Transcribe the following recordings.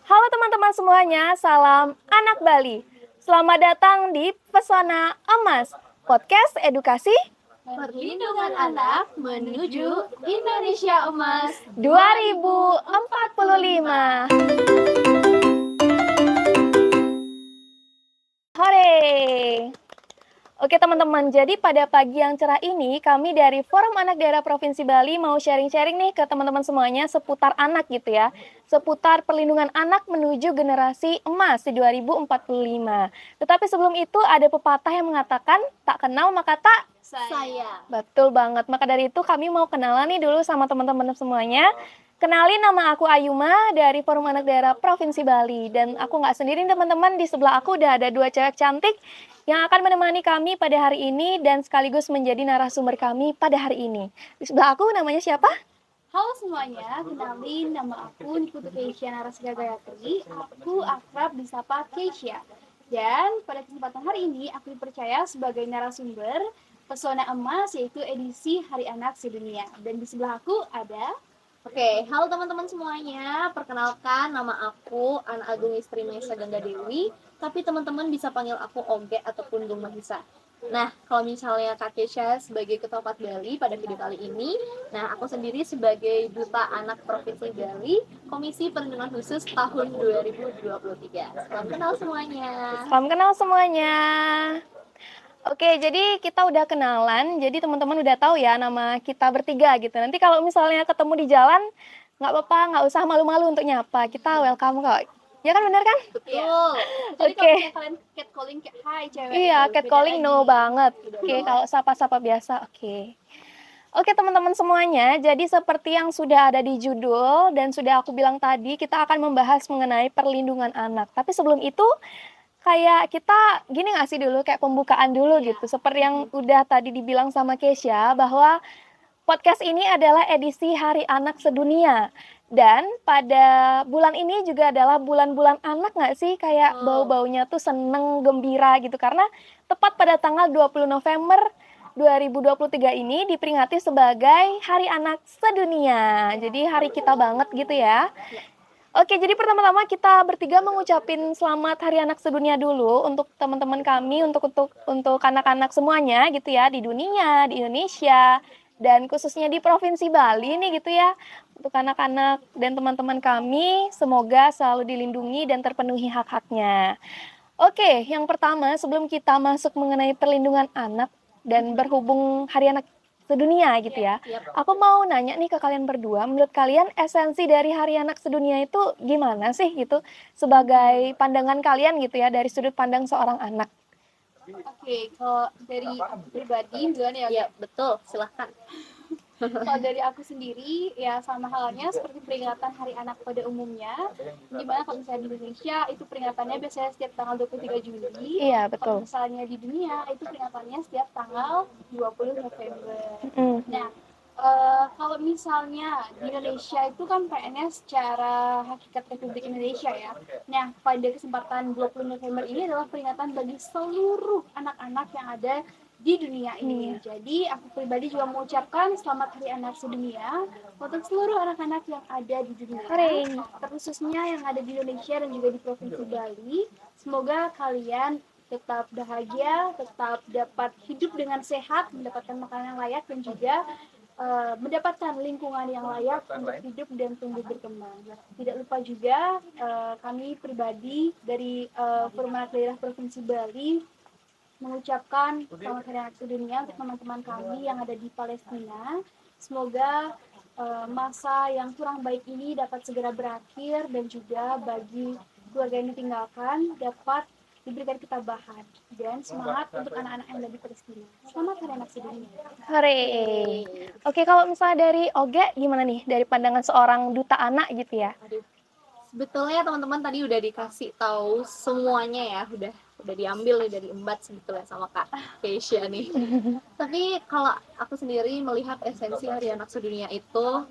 Halo teman-teman semuanya, salam anak Bali. Selamat datang di Pesona Emas, podcast edukasi Perlindungan anak menuju Indonesia Emas 2045. Hore! Oke teman-teman, jadi pada pagi yang cerah ini kami dari Forum Anak Daerah Provinsi Bali mau sharing-sharing nih ke teman-teman semuanya seputar anak gitu ya. Seputar perlindungan anak menuju generasi emas di 2045. Tetapi sebelum itu ada pepatah yang mengatakan tak kenal maka tak saya. Betul banget. Maka dari itu kami mau kenalan nih dulu sama teman-teman semuanya. Kenalin, nama aku Ayuma dari Forum Anak Daerah Provinsi Bali. Dan aku nggak sendiri teman-teman, di sebelah aku udah ada dua cewek cantik yang akan menemani kami pada hari ini dan sekaligus menjadi narasumber kami pada hari ini. Di sebelah aku namanya siapa? Halo semuanya, kenalin nama aku Niputu Keisha Narasga Gayatri. Aku akrab disapa Keisha. Dan pada kesempatan hari ini aku dipercaya sebagai narasumber Pesona Emas, yaitu edisi Hari Anak Sedunia. Dan di sebelah aku ada... Oke, halo teman-teman semuanya. Perkenalkan, nama aku Ana Agung Istri Maisa Ganda Dewi. Tapi teman-teman bisa panggil aku Oge ataupun Gung Mahisa. Nah, kalau misalnya Kak Kesha sebagai Ketua Pat Bali pada video kali ini, nah aku sendiri sebagai Duta Anak Provinsi Bali, Komisi Perlindungan Khusus tahun 2023. Salam kenal semuanya. Salam kenal semuanya. Oke, jadi kita udah kenalan, jadi teman-teman udah tahu ya nama kita bertiga gitu. Nanti kalau misalnya ketemu di jalan, nggak apa-apa, nggak usah malu-malu untuk nyapa. Kita welcome kok. Ya kan, bener kan? Betul. Jadi Oke. kalau kalian catcalling kayak hai cewek. Iya, gitu, catcalling beda no lagi. banget. Oke, kalau sapa-sapa biasa, oke. Oke teman-teman semuanya, jadi seperti yang sudah ada di judul dan sudah aku bilang tadi, kita akan membahas mengenai perlindungan anak. Tapi sebelum itu, kayak kita gini nggak sih dulu, kayak pembukaan dulu gitu. Seperti yang udah tadi dibilang sama Kesha, bahwa podcast ini adalah edisi Hari Anak Sedunia. Dan pada bulan ini juga adalah bulan-bulan anak nggak sih? Kayak bau-baunya tuh seneng, gembira gitu. Karena tepat pada tanggal 20 November 2023 ini diperingati sebagai Hari Anak Sedunia. Jadi hari kita banget gitu ya. Oke, jadi pertama-tama kita bertiga mengucapin selamat Hari Anak Sedunia dulu untuk teman-teman kami, untuk anak-anak semuanya gitu ya, di dunia, di Indonesia, dan khususnya di Provinsi Bali nih gitu ya. Untuk anak-anak dan teman-teman kami, semoga selalu dilindungi dan terpenuhi hak-haknya. Oke, yang pertama sebelum kita masuk mengenai perlindungan anak dan berhubung Hari Anak Sedunia gitu ya. Aku mau nanya nih ke kalian berdua, menurut kalian esensi dari Hari Anak Sedunia itu gimana sih gitu? Sebagai pandangan kalian gitu ya, dari sudut pandang seorang anak. Oke, kalau dari aku pribadi duluan ya. Ya, betul. Silahkan. Kalau dari aku sendiri, ya sama halnya seperti peringatan Hari Anak pada umumnya, dimana kalau misalnya di Indonesia, itu peringatannya biasanya setiap tanggal 23 Juli. Iya, Kalau betul. misalnya di dunia, itu peringatannya setiap tanggal 20 November. Nah, kalau misalnya di Indonesia itu kan PNS secara hakikat Republik Indonesia ya. Nah, pada kesempatan 20 November ini adalah peringatan bagi seluruh anak-anak yang ada di dunia ini. Jadi aku pribadi juga mengucapkan selamat Hari Anak Sedunia untuk seluruh anak-anak yang ada di dunia, terkhususnya yang ada di Indonesia dan juga di Provinsi Bali. Semoga kalian tetap bahagia, tetap dapat hidup dengan sehat, mendapatkan makanan yang layak dan juga mendapatkan lingkungan yang layak untuk hidup dan tumbuh berkembang. Tidak lupa juga kami pribadi dari Forum Anak Daerah Provinsi Bali mengucapkan selamat Hari Anak Sedunia untuk teman-teman kami yang ada di Palestina. Semoga masa yang kurang baik ini dapat segera berakhir dan juga bagi keluarga yang ditinggalkan dapat diberikan ketabahan dan semangat untuk anak-anak yang ada di Palestina. Selamat Hari Anak Sedunia. Hore. Oke, kalau misalnya dari Oge gimana nih dari pandangan seorang duta anak gitu ya? Sebetulnya teman-teman tadi udah dikasih tahu semuanya ya, udah diambil nih dari embat sebetulnya sama Kak Keisha nih. Tapi kalau aku sendiri melihat esensi Hari Anak Sedunia itu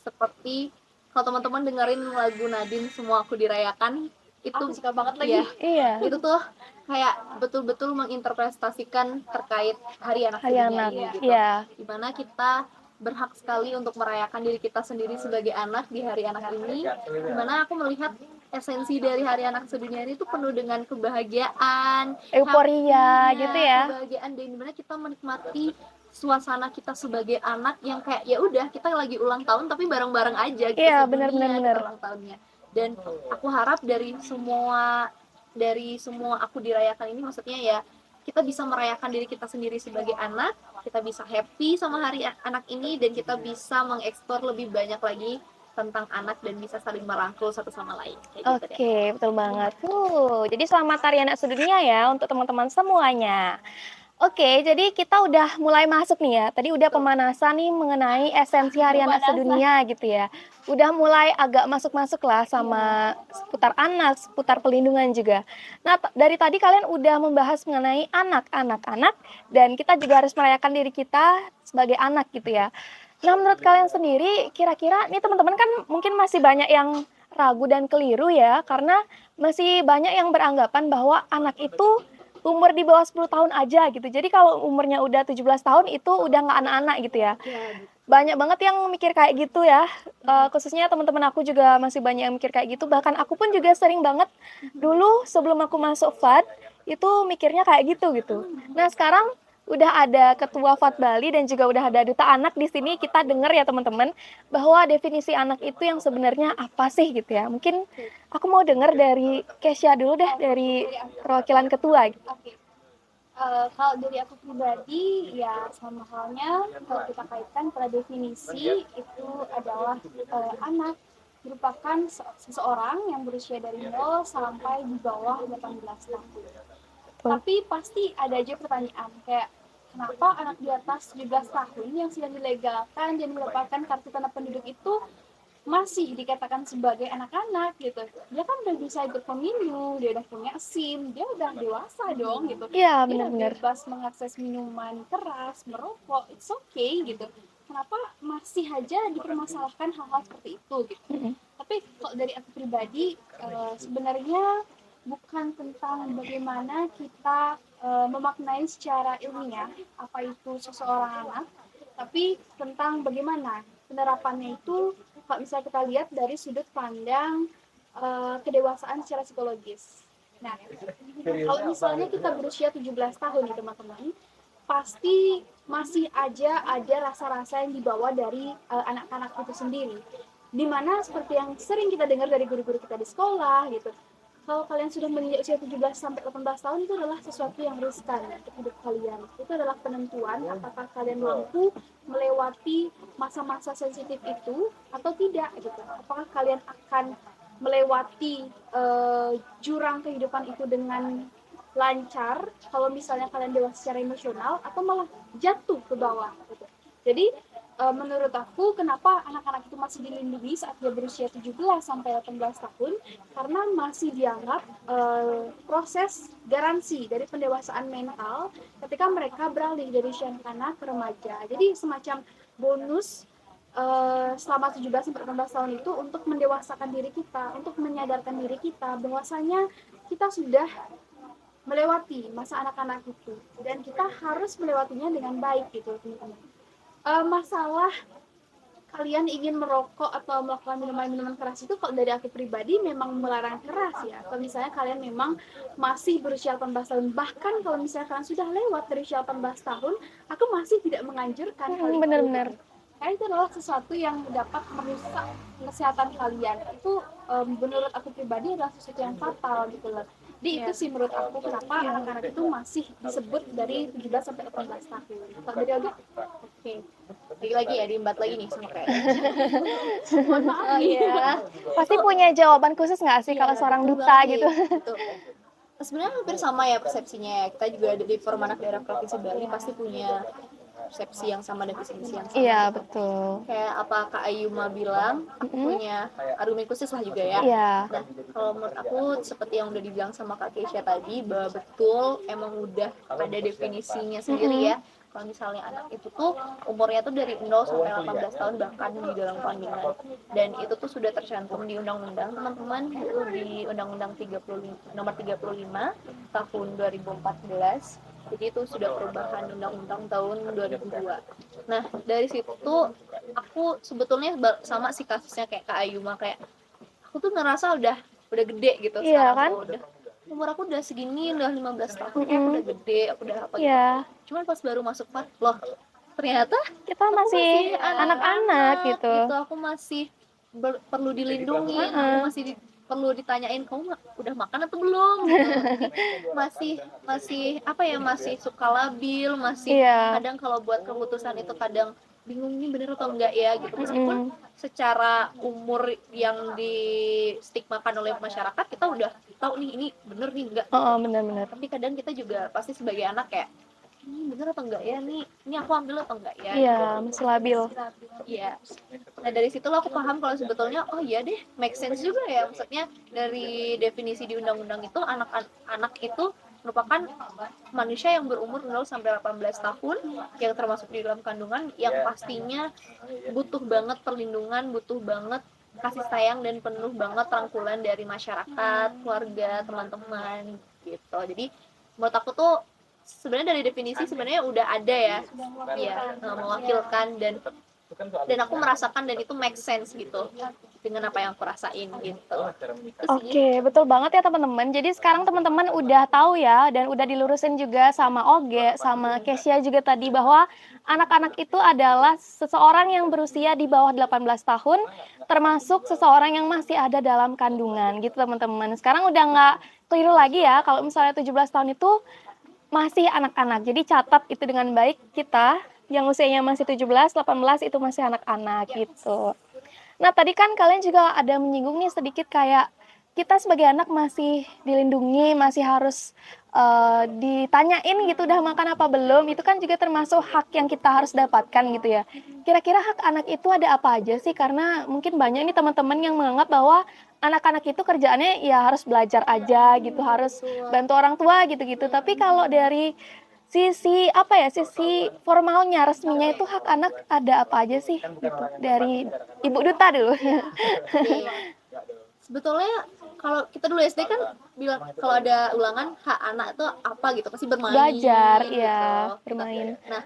seperti kalau teman-teman dengerin lagu Nadine Semua Aku Dirayakan, itu Aku suka banget lagi. Iya. Itu tuh kayak betul-betul menginterpretasikan terkait Hari Anak Hari Sedunia Anak. ini gitu. Iya. Dimana kita berhak sekali untuk merayakan diri kita sendiri sebagai anak di hari anak ini, dimana aku melihat esensi dari Hari Anak Sedunia ini tuh penuh dengan kebahagiaan, Euforia happy, gitu ya. kebahagiaan, dan dimana kita menikmati suasana kita sebagai anak yang kayak ya udah kita lagi ulang tahun tapi bareng-bareng aja gitu, Iya, sedunia benar. kita ulang tahunnya. Dan aku harap dari semua aku dirayakan ini, maksudnya ya kita bisa merayakan diri kita sendiri sebagai anak, kita bisa happy sama Hari Anak ini, dan kita bisa mengeksplor lebih banyak lagi tentang anak dan bisa saling merangkul satu sama lain kayak gitu deh. Oke, betul banget. Jadi selamat Hari Anak Sedunia ya untuk teman-teman semuanya. Oke, jadi kita udah mulai masuk nih ya. Tadi udah pemanasan nih mengenai esensi Hari Anak Sedunia gitu ya. Udah mulai agak masuk-masuk lah sama seputar anak, seputar pelindungan juga. Nah, dari tadi kalian udah membahas mengenai anak-anak, dan kita juga harus merayakan diri kita sebagai anak gitu ya. Nah, menurut kalian sendiri, kira-kira nih teman-teman kan mungkin masih banyak yang ragu dan keliru ya, karena masih banyak yang beranggapan bahwa anak itu umur di bawah 10 tahun aja gitu. Jadi kalau umurnya udah 17 tahun itu udah nggak anak-anak gitu ya. Banyak banget yang mikir kayak gitu ya. Khususnya teman-teman aku juga masih banyak yang mikir kayak gitu. Bahkan aku pun juga sering banget dulu sebelum aku masuk FAD itu mikirnya kayak gitu. Nah, sekarang udah ada ketua FAD Bali dan juga udah ada duta anak di sini, kita dengar ya teman-teman bahwa definisi anak itu yang sebenarnya apa sih gitu ya. Mungkin aku mau dengar dari Kesha dulu deh, dari perwakilan ketua. Oke. Kalau dari aku pribadi ya sama halnya kalau kita kaitkan pada definisi itu adalah anak merupakan seseorang yang berusia dari 0 sampai di bawah 18 tahun. Tapi pasti ada aja pertanyaan kayak kenapa anak di atas 17 tahun yang sudah dilegalkan dan mendapatkan kartu tanda penduduk itu masih dikatakan sebagai anak-anak gitu. Dia kan udah bisa ikut pemilu, dia udah punya SIM, dia udah dewasa dong gitu. Iya, Dia udah benar-benar. bebas mengakses minuman keras, merokok, it's okay gitu. Kenapa masih aja dipermasalahkan hal-hal seperti itu gitu. Tapi kalau dari aku pribadi sebenarnya bukan tentang bagaimana kita memaknai secara ilmiah apa itu seseorang anak, tapi tentang bagaimana penerapannya itu kalau misalnya kita lihat dari sudut pandang kedewasaan secara psikologis. Nah, kalau misalnya kita berusia 17 tahun nih teman-teman, pasti masih aja ada rasa-rasa yang dibawa dari anak-anak itu sendiri. Dimana seperti yang sering kita dengar dari guru-guru kita di sekolah gitu, kalau kalian sudah menginjak usia 17 sampai 18 tahun itu adalah sesuatu yang riskan untuk hidup kalian. Itu adalah penentuan apakah kalian mampu melewati masa-masa sensitif itu atau tidak gitu. Apakah kalian akan melewati jurang kehidupan itu dengan lancar kalau misalnya kalian dewasa secara emosional atau malah jatuh ke bawah gitu. Jadi menurut aku kenapa anak-anak itu masih dilindungi saat dia berusia 17 sampai 18 tahun karena masih dianggap proses garansi dari pendewasaan mental ketika mereka beralih dari usia anak ke remaja. Jadi semacam bonus selama 17 sampai 18 tahun itu untuk mendewasakan diri kita, untuk menyadarkan diri kita bahwasanya kita sudah melewati masa anak-anak itu dan kita harus melewatinya dengan baik gitu teman-teman. Masalah kalian ingin merokok atau melakukan minuman-minuman keras itu kalau dari aku pribadi memang melarang keras ya. Kalau misalnya kalian memang masih berusia 18 tahun, bahkan kalau misalnya kalian sudah lewat dari usia 18 tahun, aku masih tidak menganjurkan hal itu. Benar-benar. Karena itu adalah sesuatu yang dapat merusak kesehatan kalian. Itu menurut aku pribadi adalah sesuatu yang fatal gitu loh. Jadi itu sih menurut aku kenapa anak-anak itu masih disebut dari 17 sampai 18 tahun. Kalau dari Olga? Oke. Lagi ya diembat lagi nih sama kayak. Mohon maaf ya. Pasti punya jawaban khusus nggak sih kalau seorang duta gitu? Sebenarnya hampir sama ya persepsinya ya. Kita juga di Forum Anak Daerah Provinsi Bali pasti punya persepsi yang sama dan visi yang sama. Iya, betul. Kayak apa Kak Ayuma bilang, aku punya argumen khusus lah juga ya. Iya. Nah, kalau menurut aku seperti yang udah dibilang sama Kak Kesha tadi, bahwa betul emang udah ada definisinya sendiri ya. Kalau misalnya anak itu tuh umurnya tuh dari 0 sampai 18 tahun bahkan di dalam kandungan. Dan itu tuh sudah tercantum di undang-undang teman-teman, itu di Undang-Undang nomor 35 tahun 2014. Jadi itu sudah perubahan undang-undang tahun 2002. Nah, dari situ tuh aku sebetulnya sama sih kasusnya kayak Kak Ayuma, kayak aku tuh ngerasa udah udah gede gitu Iya sekarang kan? tuh udah umur aku udah segini, udah 15 tahun kayak aku udah gede, aku udah apa gitu. Iya. Cuman pas baru masuk loh ternyata Kita aku masih anak-anak gitu. aku masih perlu dilindungi, aku masih perlu ditanyain kamu udah makan atau belum gitu. Jadi masih masih apa ya, masih suka labil, masih Iya. kadang kalau buat keputusan itu kadang bingung ini bener atau enggak ya gitu. Meskipun secara umur yang distigmakan oleh masyarakat kita udah tahu nih ini bener nih enggak. Benar-benar. Tapi kadang kita juga pasti sebagai anak kayak ini bener atau enggak ya, ini aku ambil atau enggak ya. Iya, masih labil. Iya. Nah dari situ aku paham kalau sebetulnya oh iya deh, make sense juga ya. Maksudnya dari definisi di undang-undang itu anak itu merupakan manusia yang berumur 0 sampai 18 tahun yang termasuk di dalam kandungan yang pastinya butuh banget perlindungan, butuh banget kasih sayang dan penuh banget rangkulan dari masyarakat, keluarga, teman-teman gitu. Jadi menurut aku tuh sebenarnya dari definisi sebenarnya udah ada ya, mewakilkan dan aku merasakan dan itu make sense gitu dengan apa yang aku rasain gitu. Oke, betul banget ya teman-teman. Jadi sekarang teman-teman udah tahu ya dan udah dilurusin juga sama Oge, sama Kesia juga tadi bahwa anak-anak itu adalah seseorang yang berusia di bawah 18 tahun, termasuk seseorang yang masih ada dalam kandungan gitu teman-teman. Sekarang udah nggak keliru lagi ya kalau misalnya 17 tahun itu masih anak-anak. Jadi catat itu dengan baik, kita yang usianya masih 17, 18 itu masih anak-anak gitu. Nah, tadi kan kalian juga ada menyinggung nih sedikit kayak kita sebagai anak masih dilindungi, masih harus ditanyain gitu udah makan apa belum. Itu kan juga termasuk hak yang kita harus dapatkan gitu ya. Kira-kira hak anak itu ada apa aja sih? Karena mungkin banyak nih teman-teman yang menganggap bahwa anak-anak itu kerjaannya ya harus belajar aja gitu, harus bantu orang tua gitu-gitu. Tapi kalau dari sisi apa ya, sisi formalnya, resminya itu hak anak ada apa aja sih gitu? Dari Ibu Duta dulu. Sebetulnya kalau kita dulu SD kan bilang kalau ada ulangan hak anak itu apa gitu, pasti bermain. Belajar, gitu. ya, bermain. Nah,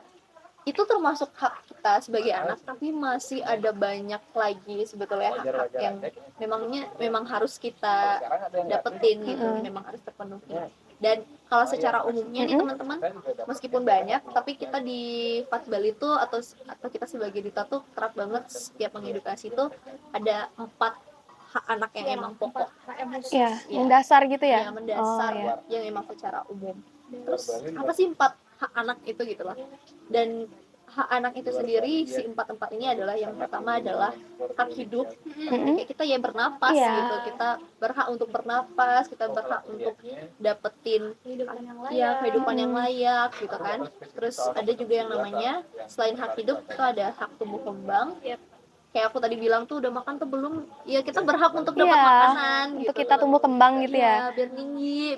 itu termasuk hak kita sebagai anak, tapi masih ada banyak lagi sebetulnya hak-hak yang memang harus kita dapetin gitu, memang harus terpenuhi. Dan kalau secara umumnya nih teman-teman, meskipun banyak, tapi kita di Fatbal itu atau kita sebagai duta tuh kerap banget setiap mengedukasi itu ada 4 hak anak yang emang pokok. Ya, mendasar gitu ya? Ya, mendasar yang emang secara umum. Terus apa sih 4 hak anak itu gitu lah. Dan hak anak itu sendiri si 4 ini adalah yang pertama adalah hak hidup. Kayak kita ya bernapas gitu. Kita berhak untuk bernapas, kita berhak untuk dapetin kehidupan yang layak gitu kan. Terus ada juga yang namanya selain hak hidup itu ada hak tumbuh kembang. Kayak aku tadi bilang tuh udah makan tuh belum, ya kita berhak untuk dapat makanan untuk gitu. kita tumbuh kembang gitu ya. Biar tinggi,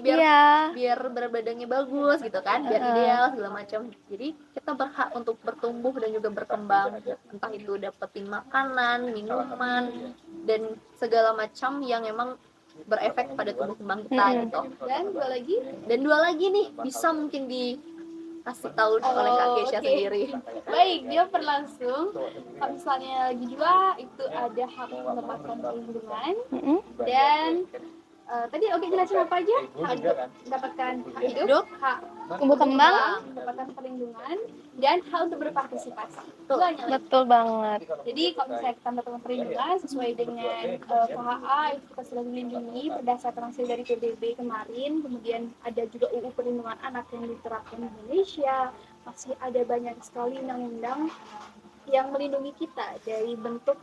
biar berat badannya bagus gitu kan, biar ideal segala macam. Jadi kita berhak untuk bertumbuh dan juga berkembang, entah itu dapetin makanan, minuman dan segala macam yang emang berefek pada tumbuh kembang kita gitu. Dan dua lagi nih bisa mungkin kasih tahu oleh Kak Kesia sendiri. Baik, dia berlangsung. Kalau misalnya lagi dua itu ada hak mendapatkan perlindungan dan tadi oke jelasin apa aja? Hak mendapatkan hak hidup, hak Tumbuh kembang, mendapatkan perlindungan dan hak untuk berpartisipasi. betul banget. Jadi kalau misalnya kita mendapatkan perlindungan sesuai dengan KHA itu kita sudah dilindungi berdasarkan hasil dari PBB kemarin, kemudian ada juga UU Perlindungan Anak yang diterapkan di Indonesia, masih ada banyak sekali undang-undang yang melindungi kita dari bentuk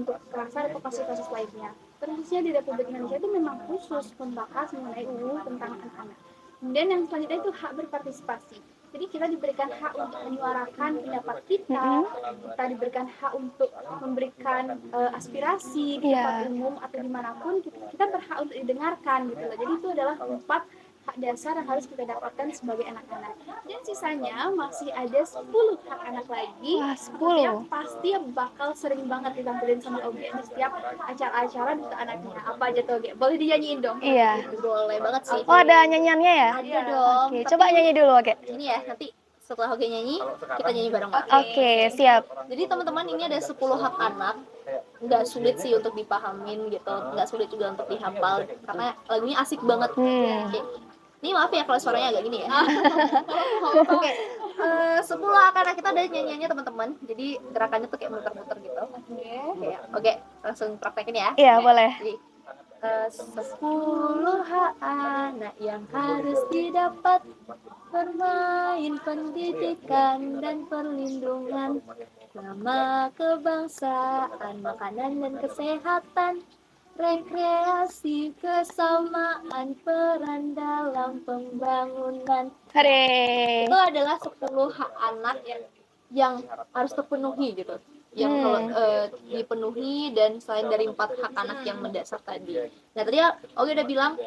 kekerasan atau kasus-kasus lainnya. Khususnya di Republik Indonesia itu memang khusus membahas mengenai UU tentang anak-anak. Kemudian yang selanjutnya itu hak berpartisipasi. Jadi kita diberikan hak untuk menyuarakan pendapat kita diberikan hak untuk memberikan aspirasi di tempat umum atau dimanapun kita berhak untuk didengarkan gitu loh. Jadi itu adalah 4 hak dasar yang harus kita dapatkan sebagai anak-anak. Dan sisanya masih ada 10 hak anak lagi. Wah, 10. Yang pasti bakal sering banget ditampilin sama Oge di setiap acara-acara duta anaknya. Apa aja tuh Oge? Boleh dinyanyiin dong? Iya. Boleh banget sih. Oh, ada nyanyiannya ya? Ada dong. Oke, coba nyanyi dulu, Oke. Ini ya, nanti setelah Oge nyanyi, kita nyanyi bareng-bareng. Oke, siap. Jadi teman-teman ini ada 10 hak anak nggak sulit sih untuk dipahamin gitu, nggak sulit juga untuk dihafal karena lagunya asik banget. Oke. Ini maaf ya kalau suaranya agak gini ya. Oke, 10 anak kita udah nyanyiannya teman-teman, jadi gerakannya tuh kayak muter-muter gitu. Oke, langsung praktekin ya. Iya, boleh. Jadi 10 hak anak yang harus didapat: bermain, pendidikan, dan perlindungan, nama kebangsaan, makanan dan kesehatan, rekreasi, kesamaan, peran dalam pembangunan. Hore. Itu adalah 10 hak anak yang harus terpenuhi gitu. Yang kalau dipenuhi, dan selain dari 4 hak anak yang mendasar tadi. Nah tadi ya Oke udah bilang,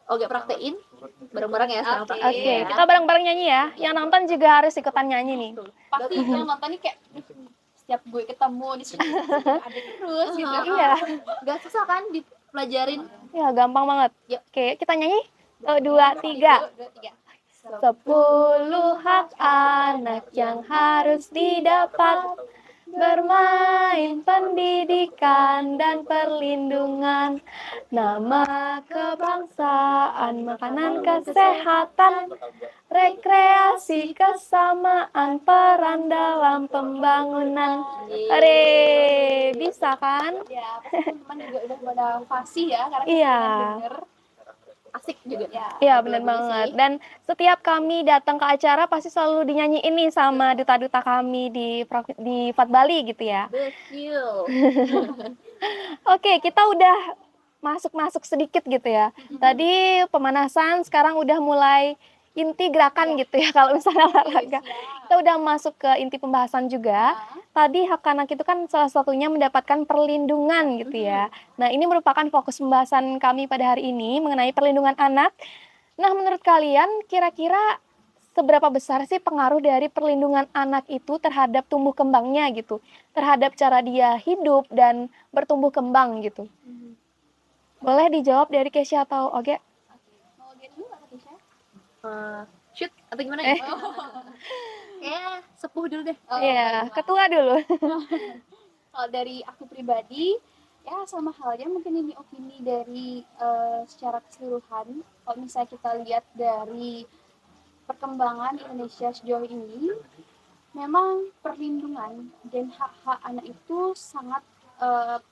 Oke praktein bareng-bareng ya sekarang. Oke, kita bareng-bareng nyanyi ya. Yang nonton juga harus ikutan nyanyi nih. Pasti yang nonton nih kayak setiap gue ketemu di sini ada terus gitu. Iya. Gak susah kan dipelajarin? Ya, gampang banget. Yuk. Oke, kita nyanyi. 1, 2, 3. 10 hak anak yang harus didapat: bermain, pendidikan, dan perlindungan, nama kebangsaan, makanan, kesehatan, rekreasi, kesamaan, peran dalam pembangunan. Hore, bisa kan? Ya, pasti teman-teman juga udah pada fasih ya karena Iya. kita denger. Asik juga. Iya, benar banget. Dan setiap kami datang ke acara pasti selalu dinyanyiin nih sama duta-duta kami di FAT Bali gitu ya. Betul. Oke, kita udah masuk sedikit gitu ya. Tadi pemanasan, sekarang udah mulai inti gerakan gitu ya kalau misalnya olahraga. Kita udah masuk ke inti pembahasan juga. Tadi hak anak itu kan salah satunya mendapatkan perlindungan gitu ya. Nah, ini merupakan fokus pembahasan kami pada hari ini mengenai perlindungan anak. Nah, menurut kalian kira-kira seberapa besar sih pengaruh dari perlindungan anak itu terhadap tumbuh kembangnya gitu, terhadap cara dia hidup dan bertumbuh kembang gitu? Boleh dijawab dari Kesya atau Oge? Mau dia dulu atau Tisha? Shoot atau gimana ya? Sepuh dulu deh. Iya, ketua dulu. Kalau dari aku pribadi, ya sama halnya mungkin ini opini dari secara keseluruhan. Kalau misalnya kita lihat dari perkembangan Indonesia sejauh ini, memang perlindungan dan hak-hak anak itu sangat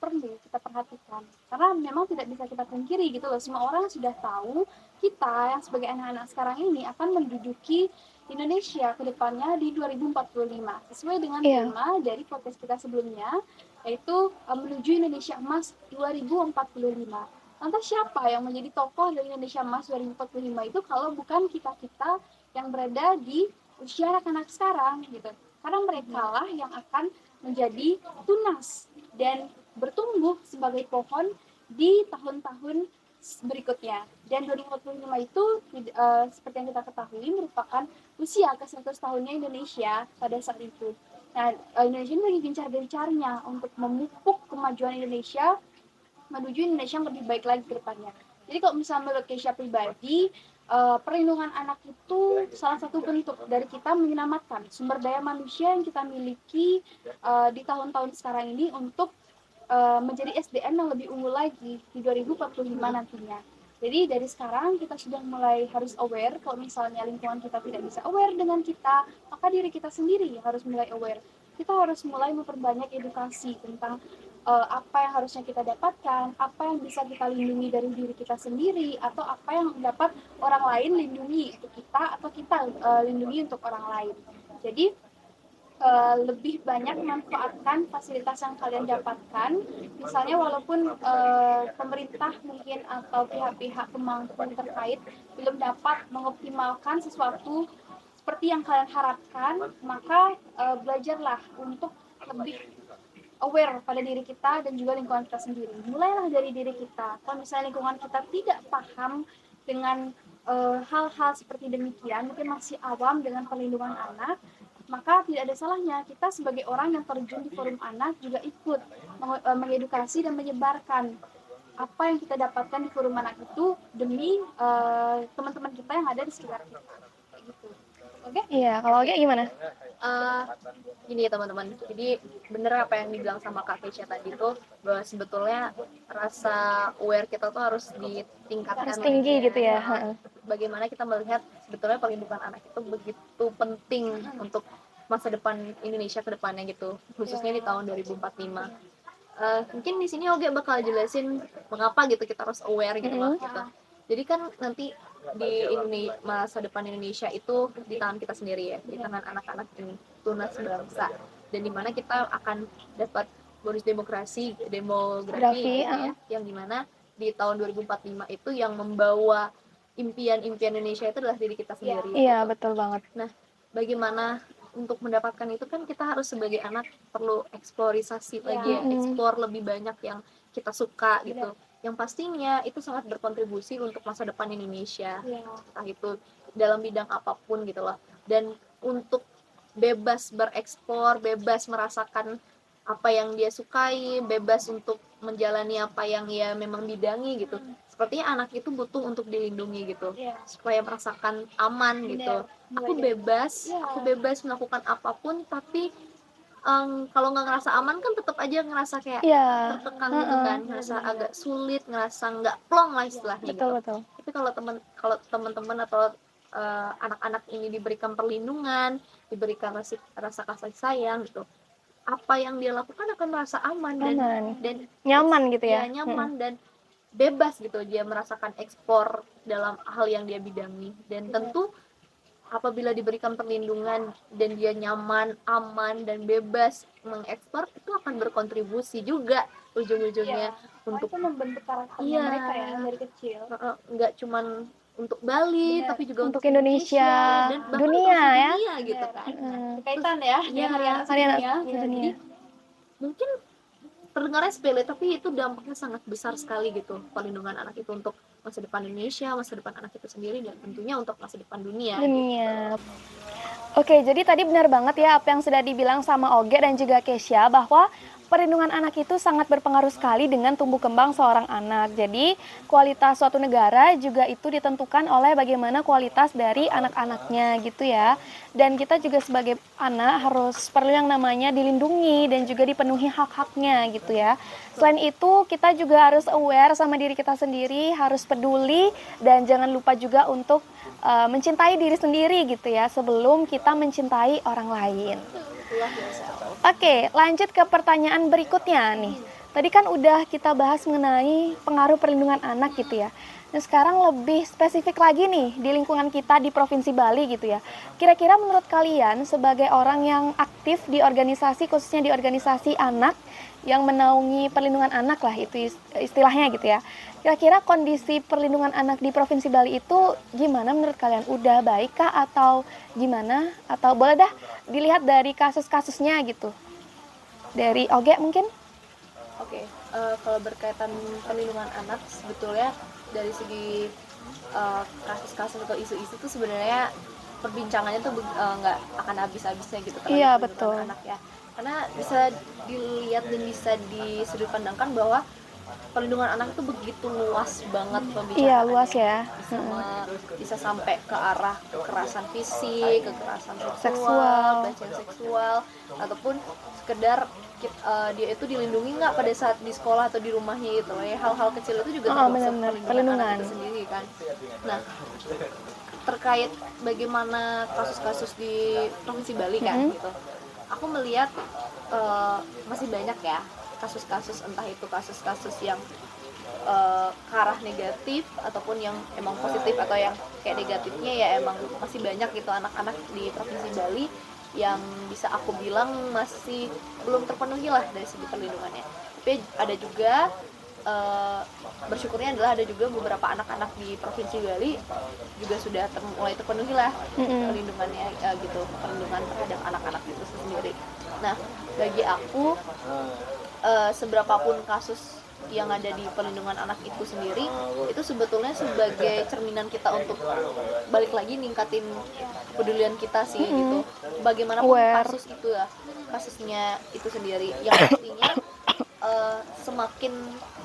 perlu kita perhatikan. Karena memang tidak bisa kita pungkiri gitu loh, semua orang sudah tahu kita yang sebagai anak-anak sekarang ini akan menduduki Indonesia ke depannya di 2045 sesuai dengan tema dari podcast kita sebelumnya, yaitu menuju Indonesia Emas 2045. Lantas siapa yang menjadi tokoh dari Indonesia Emas 2045 itu kalau bukan kita-kita yang berada di usia anak-anak sekarang gitu. Karena mereka lah yang akan menjadi tunas dan bertumbuh sebagai pohon di tahun-tahun berikutnya. Dan 2045 itu seperti yang kita ketahui merupakan usia ke-100 tahunnya Indonesia pada saat itu. Nah, Indonesia ini lagi gencar-gencarnya untuk memupuk kemajuan Indonesia menuju Indonesia yang lebih baik lagi ke depannya. Jadi kalau misalnya menurut Kesha pribadi, perlindungan anak itu salah satu bentuk dari kita menyelamatkan sumber daya manusia yang kita miliki di tahun-tahun sekarang ini untuk menjadi SDM yang lebih unggul lagi di 2045 nantinya. Jadi dari sekarang kita sudah mulai harus aware kalau misalnya lingkungan kita tidak bisa aware dengan kita, maka diri kita sendiri harus mulai aware. Kita harus mulai memperbanyak edukasi tentang apa yang harusnya kita dapatkan, apa yang bisa kita lindungi dari diri kita sendiri, atau apa yang dapat orang lain lindungi untuk kita, atau kita lindungi untuk orang lain. Jadi lebih banyak memanfaatkan fasilitas yang kalian dapatkan. Misalnya walaupun pemerintah mungkin atau pihak-pihak pemangku terkait belum dapat mengoptimalkan sesuatu seperti yang kalian harapkan, maka belajarlah untuk lebih aware pada diri kita dan juga lingkungan kita sendiri. Mulailah dari diri kita. Kalau misalnya lingkungan kita tidak paham dengan hal-hal seperti demikian, mungkin masih awam dengan perlindungan anak, maka tidak ada salahnya kita sebagai orang yang terjun di forum anak juga ikut mengedukasi dan menyebarkan apa yang kita dapatkan di forum anak itu demi teman-teman kita yang ada di sekitar kita. Kayak gitu. Oke? Iya, kalau Oge gimana? Eh, Gini ya teman-teman, jadi bener apa yang dibilang sama Kak Keisha tadi tuh, bahwa sebetulnya rasa aware kita tuh harus ditingkatkan Harus tinggi lagi gitu ya. Nah, bagaimana kita melihat sebetulnya perlindungan anak itu begitu penting untuk masa depan Indonesia ke depannya gitu, khususnya di tahun 2045. Mungkin di sini Oge bakal jelasin mengapa gitu kita harus aware gitu loh gitu. Jadi kan nanti di masa depan Indonesia itu di tangan kita sendiri ya, di tangan anak-anak ini, tunas bangsa, dan dimana kita akan dapat bonus demografi gitu ya, yang dimana di tahun 2045 itu yang membawa impian-impian Indonesia itu adalah diri kita sendiri. Iya, gitu. betul banget. Nah, bagaimana untuk mendapatkan itu kan kita harus sebagai anak perlu eksplorisasi lagi ya, eksplor lebih banyak yang kita suka gitu. Yang pastinya itu sangat berkontribusi untuk masa depan Indonesia, entah itu dalam bidang apapun gitu loh. Dan untuk bebas berekspor, bebas merasakan apa yang dia sukai, bebas untuk menjalani apa yang ia memang bidangi gitu. Sepertinya anak itu butuh untuk dilindungi gitu, supaya merasakan aman gitu. Aku bebas melakukan apapun, tapi kalau nggak ngerasa aman kan tetap aja ngerasa kayak tertekan gitu kan, ngerasa agak sulit, ngerasa nggak plong lah istilahnya gitu. Betul. Tapi kalau teman-teman atau anak-anak ini diberikan perlindungan, diberikan rasa kasih sayang gitu, apa yang dia lakukan akan merasa aman dan nyaman gitu ya. nyaman dan bebas gitu, dia merasakan ekspor dalam hal yang dia bidangi. Dan tentu apabila diberikan perlindungan dan dia nyaman, aman, dan bebas mengekspor, itu akan berkontribusi juga ujung-ujungnya untuk itu membentuk karakternya mereka ya dari kecil. Nggak cuman untuk Bali, tapi juga untuk Indonesia dan bahkan dunia untuk ya. dunia gitu kan. Kaitan ya dengan hari anak ya, sedunia. jadi mungkin terdengarnya sepele, tapi itu dampaknya sangat besar sekali gitu, perlindungan anak itu untuk masa depan Indonesia, masa depan anak itu sendiri, dan tentunya untuk masa depan dunia. Oke, jadi tadi benar banget ya apa yang sudah dibilang sama Oge dan juga Keisha, bahwa perlindungan anak itu sangat berpengaruh sekali dengan tumbuh kembang seorang anak. Jadi kualitas suatu negara juga itu ditentukan oleh bagaimana kualitas dari anak-anaknya gitu ya. Dan kita juga sebagai anak harus perlu yang namanya dilindungi dan juga dipenuhi hak-haknya gitu ya. Selain itu kita juga harus aware sama diri kita sendiri, harus peduli, dan jangan lupa juga untuk mencintai diri sendiri gitu ya sebelum kita mencintai orang lain. Oke, lanjut ke pertanyaan berikutnya nih. Tadi kan udah kita bahas mengenai pengaruh perlindungan anak gitu ya. Nah sekarang lebih spesifik lagi nih di lingkungan kita di Provinsi Bali gitu ya. Kira-kira menurut kalian sebagai orang yang aktif di organisasi, khususnya di organisasi anak yang menaungi perlindungan anak lah itu istilahnya gitu ya. Kira-kira kondisi perlindungan anak di Provinsi Bali itu gimana menurut kalian? Udah baik kah atau gimana? Atau boleh dah dilihat dari kasus-kasusnya gitu. Dari Oge mungkin? Oke, kalau berkaitan perlindungan anak, sebetulnya dari segi kasus-kasus atau isu-isu itu sebenarnya perbincangannya tuh nggak akan habis-habisnya gitu terhadap perlindungan anak ya. Karena bisa dilihat dan bisa disudutpandangkan bahwa perlindungan anak itu begitu luas banget pembicaraannya. Iya, luas ya. Bisa sampai ke arah kekerasan fisik, kekerasan seksual, pelecehan seksual, ataupun sekedar dia itu dilindungi nggak pada saat di sekolah atau di rumahnya gitu ya. Hal-hal kecil itu juga termasuk perlindungan anak itu sendiri kan. Nah, terkait bagaimana kasus-kasus di Provinsi Bali kan gitu, aku melihat masih banyak ya kasus-kasus, entah itu kasus-kasus yang ke arah negatif ataupun yang emang positif, atau yang kayak negatifnya ya emang masih banyak gitu anak-anak di Provinsi Bali yang bisa aku bilang masih belum terpenuhi lah dari segi perlindungannya. Tapi ada juga bersyukurnya adalah ada juga beberapa anak-anak di Provinsi Bali juga sudah mulai terpenuhi lah perlindungannya gitu, perlindungan terhadap anak-anak itu sendiri. Nah, bagi aku seberapapun kasus yang ada di perlindungan anak itu sendiri, itu sebetulnya sebagai cerminan kita untuk balik lagi ningkatin kepedulian kita sih gitu. Bagaimanapun kasus itu ya, kasusnya itu sendiri, yang pastinya semakin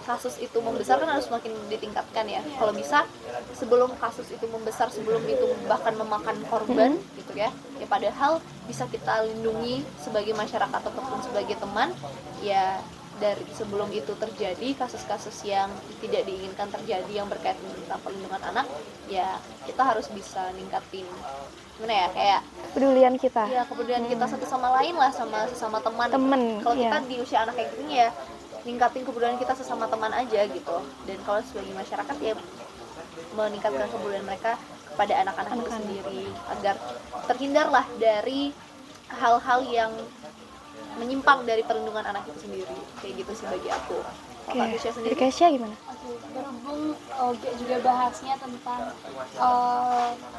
kasus itu membesar kan harus semakin ditingkatkan ya. Kalau bisa sebelum kasus itu membesar, sebelum itu bahkan memakan korban gitu gitu ya. Ya padahal bisa kita lindungi sebagai masyarakat ataupun sebagai teman ya. Dari sebelum itu terjadi kasus-kasus yang tidak diinginkan terjadi yang berkaitan tentang perlindungan anak, ya kita harus bisa ningkatin gimana ya, kayak Pedulian kita. ya kepedulian kita satu sama lain lah, sama sesama teman. Kalau iya. kita di usia anak kayak gini ya ningkatin kepedulian kita sesama teman aja gitu. Dan kalau sebagai masyarakat ya meningkatkan kepedulian mereka kepada anak-anak itu sendiri agar terhindarlah dari hal-hal yang menyimpang dari perlindungan anak itu sendiri. Kayak gitu sih bagi aku. Kalau Kak Kesha sendiri? Kesha gimana? Oke, berhubung Oge juga bahasnya tentang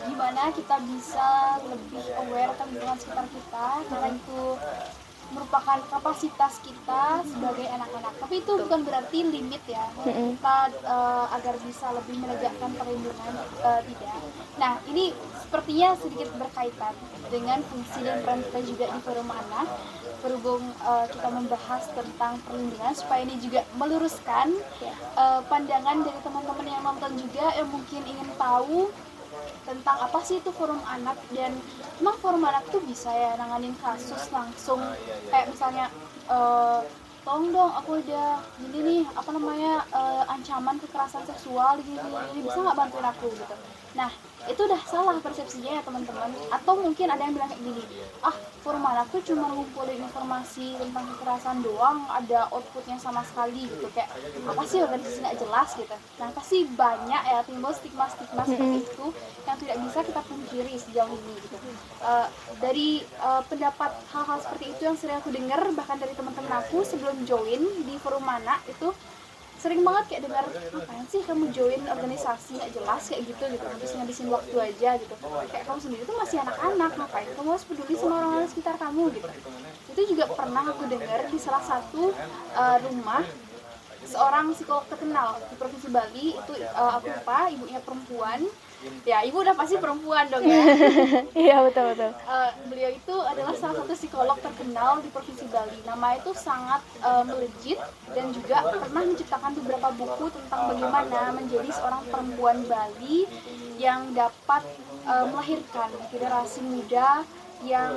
gimana kita bisa lebih aware akan lingkungan sekitar kita, karena itu merupakan kapasitas kita sebagai anak-anak. Tapi itu bukan berarti limit ya, kita agar bisa lebih menegakkan perlindungan, tidak. Nah, ini sepertinya sedikit berkaitan dengan fungsi dan peran kita juga di forum anak. Berhubung kita membahas tentang perlindungan, supaya ini juga meluruskan pandangan dari teman-teman yang nonton juga yang mungkin ingin tahu tentang apa sih itu forum anak, dan emang forum anak tuh bisa ya nanganin kasus langsung, kayak misalnya tolong dong aku udah gini nih ancaman kekerasan seksual gini bisa nggak bantuin aku gitu. Nah itu udah salah persepsinya ya teman-teman. Atau mungkin ada yang bilang kayak gini, forum anak tuh cuma ngumpulin informasi tentang kekerasan doang, ada outputnya sama sekali gitu, kayak apa sih organisasi nggak jelas gitu. Nah pasti banyak ya timbul stigma-stigma seperti itu yang tidak bisa kita pungkiri sejauh ini gitu. Dari pendapat hal-hal seperti itu yang sering aku dengar bahkan dari teman-teman aku sebelum join di forum anak itu, sering banget kayak dengar, ngapain sih kamu join organisasi nggak jelas kayak gitu ngabisin waktu aja gitu, kayak kamu sendiri tuh masih anak-anak, ngapain kamu harus peduli sama orang-orang sekitar kamu gitu. Itu juga pernah aku dengar di salah satu rumah seorang psikolog terkenal di Provinsi Bali. Itu aku lupa, ibunya perempuan. Ya, ibu udah pasti perempuan dong ya. Iya, betul. Beliau itu adalah salah satu psikolog terkenal di Provinsi Bali. Nama itu sangat melejit dan juga pernah menciptakan beberapa buku tentang bagaimana menjadi seorang perempuan Bali yang dapat melahirkan generasi muda yang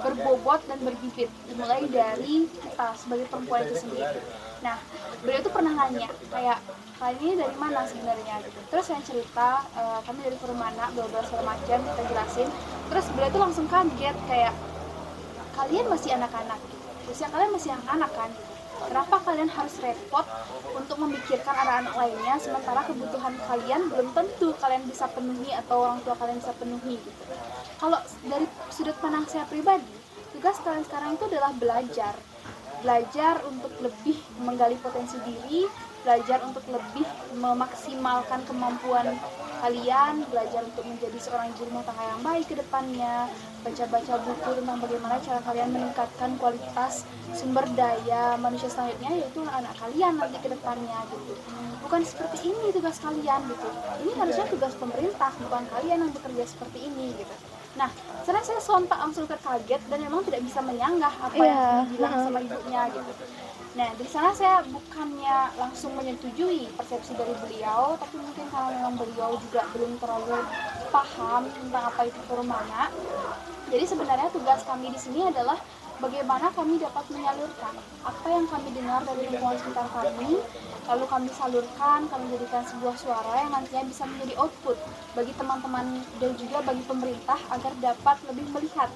berbobot dan berbibit, dimulai dari kita sebagai perempuan itu sendiri. Nah, beliau itu pernah nanya, kayak kalian ini dari mana sebenarnya gitu. Terus saya cerita, kami dari forum anak, bla-bla segala macam, kita jelasin. Terus beliau itu langsung kaget, kayak kalian masih anak-anak gitu. Usia kalian masih anak-anak kan gitu. Kenapa kalian harus repot untuk memikirkan anak-anak lainnya, sementara kebutuhan kalian belum tentu kalian bisa penuhi atau orang tua kalian bisa penuhi gitu. Kalau dari sudut pandang saya pribadi, tugas kalian sekarang itu adalah belajar untuk lebih menggali potensi diri, belajar untuk lebih memaksimalkan kemampuan kalian, belajar untuk menjadi seorang ibu rumah tangga yang baik ke depannya, baca-baca buku tentang bagaimana cara kalian meningkatkan kualitas sumber daya manusia selanjutnya, yaitu anak kalian nanti ke depannya gitu. Bukan seperti ini tugas kalian gitu. Ini harusnya tugas pemerintah, bukan kalian yang bekerja seperti ini gitu. Nah, sebenarnya saya sontak langsung terkaget dan memang tidak bisa menyanggah apa yang dibilang sama ibunya gitu. Nah, di sana saya bukannya langsung menyetujui persepsi dari beliau, tapi mungkin karena memang beliau juga belum terlalu paham tentang apa itu forum anak. Jadi sebenarnya tugas kami di sini adalah bagaimana kami dapat menyalurkan apa yang kami dengar dari lingkungan sekitar kami, lalu kami salurkan, kami jadikan sebuah suara yang nantinya bisa menjadi output bagi teman-teman dan juga bagi pemerintah agar dapat lebih melihat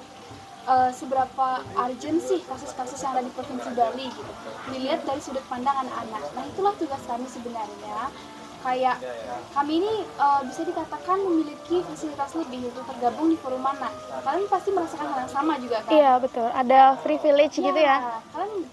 seberapa urgent sih kasus-kasus yang ada di Provinsi Bali gitu, dilihat dari sudut pandang anak-anak. Nah itulah tugas kami sebenarnya. Kayak kami ini bisa dikatakan memiliki fasilitas lebih untuk tergabung di forum anak. Kalian pasti merasakan hal yang sama juga kan? Iya betul, ada privilege gitu ya. Kalian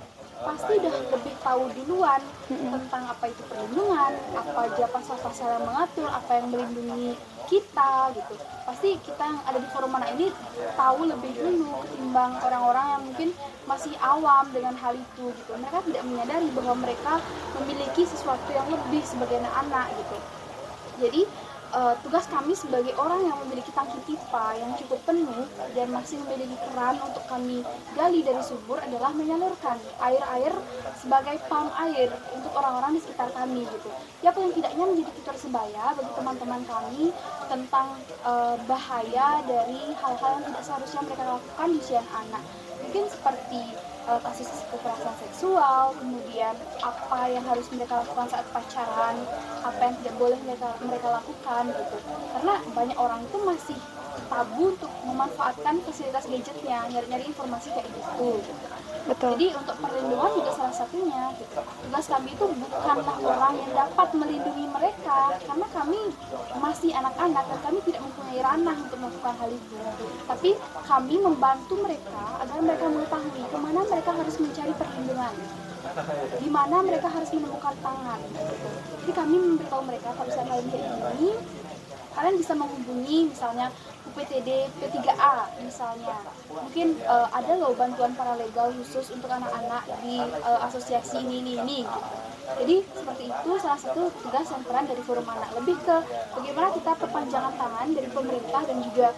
pasti udah lebih tahu duluan tentang apa itu perlindungan, apa aja pasal-pasal yang mengatur, apa yang melindungi kita gitu. Pasti kita yang ada di forum anak ini tahu lebih dulu ketimbang orang-orang yang mungkin masih awam dengan hal itu gitu. Mereka tidak menyadari bahwa mereka memiliki sesuatu yang lebih sebagai anak-anak gitu. Jadi tugas kami sebagai orang yang memiliki tangki pipa yang cukup penuh dan masih memiliki keran untuk kami gali dari sumur adalah menyalurkan air-air sebagai pam air untuk orang-orang di sekitar kami gitu. Ya paling tidaknya menjadi tutur sebaya bagi teman-teman kami tentang bahaya dari hal-hal yang tidak seharusnya mereka lakukan di usia anak. Mungkin seperti kasus kekerasan seksual, kemudian apa yang harus mereka lakukan saat pacaran, apa yang tidak boleh mereka lakukan gitu. Karena banyak orang itu masih tabu untuk memanfaatkan fasilitas gadgetnya, nyari-nyari informasi kayak gitu. Betul. Jadi untuk perlindungan juga salah satunya gitu. Tugas kami itu bukanlah orang yang dapat melindungi mereka, karena kami masih anak-anak dan kami tidak mempunyai ranah untuk melakukan hal itu. Tapi kami membantu mereka agar mereka mengetahui kemana mereka harus mencari perlindungan, di mana mereka harus menemukan tangan. Gitu. Jadi kami memberitahu mereka kalau misalnya kalian kayak gini, kalian bisa menghubungi misalnya UPTD P3A misalnya. Mungkin ada loh bantuan paralegal khusus untuk anak-anak di asosiasi ini gitu. Jadi seperti itu salah satu tugas dan peran dari Forum Anak. Lebih ke bagaimana kita perpanjangan tangan dari pemerintah dan juga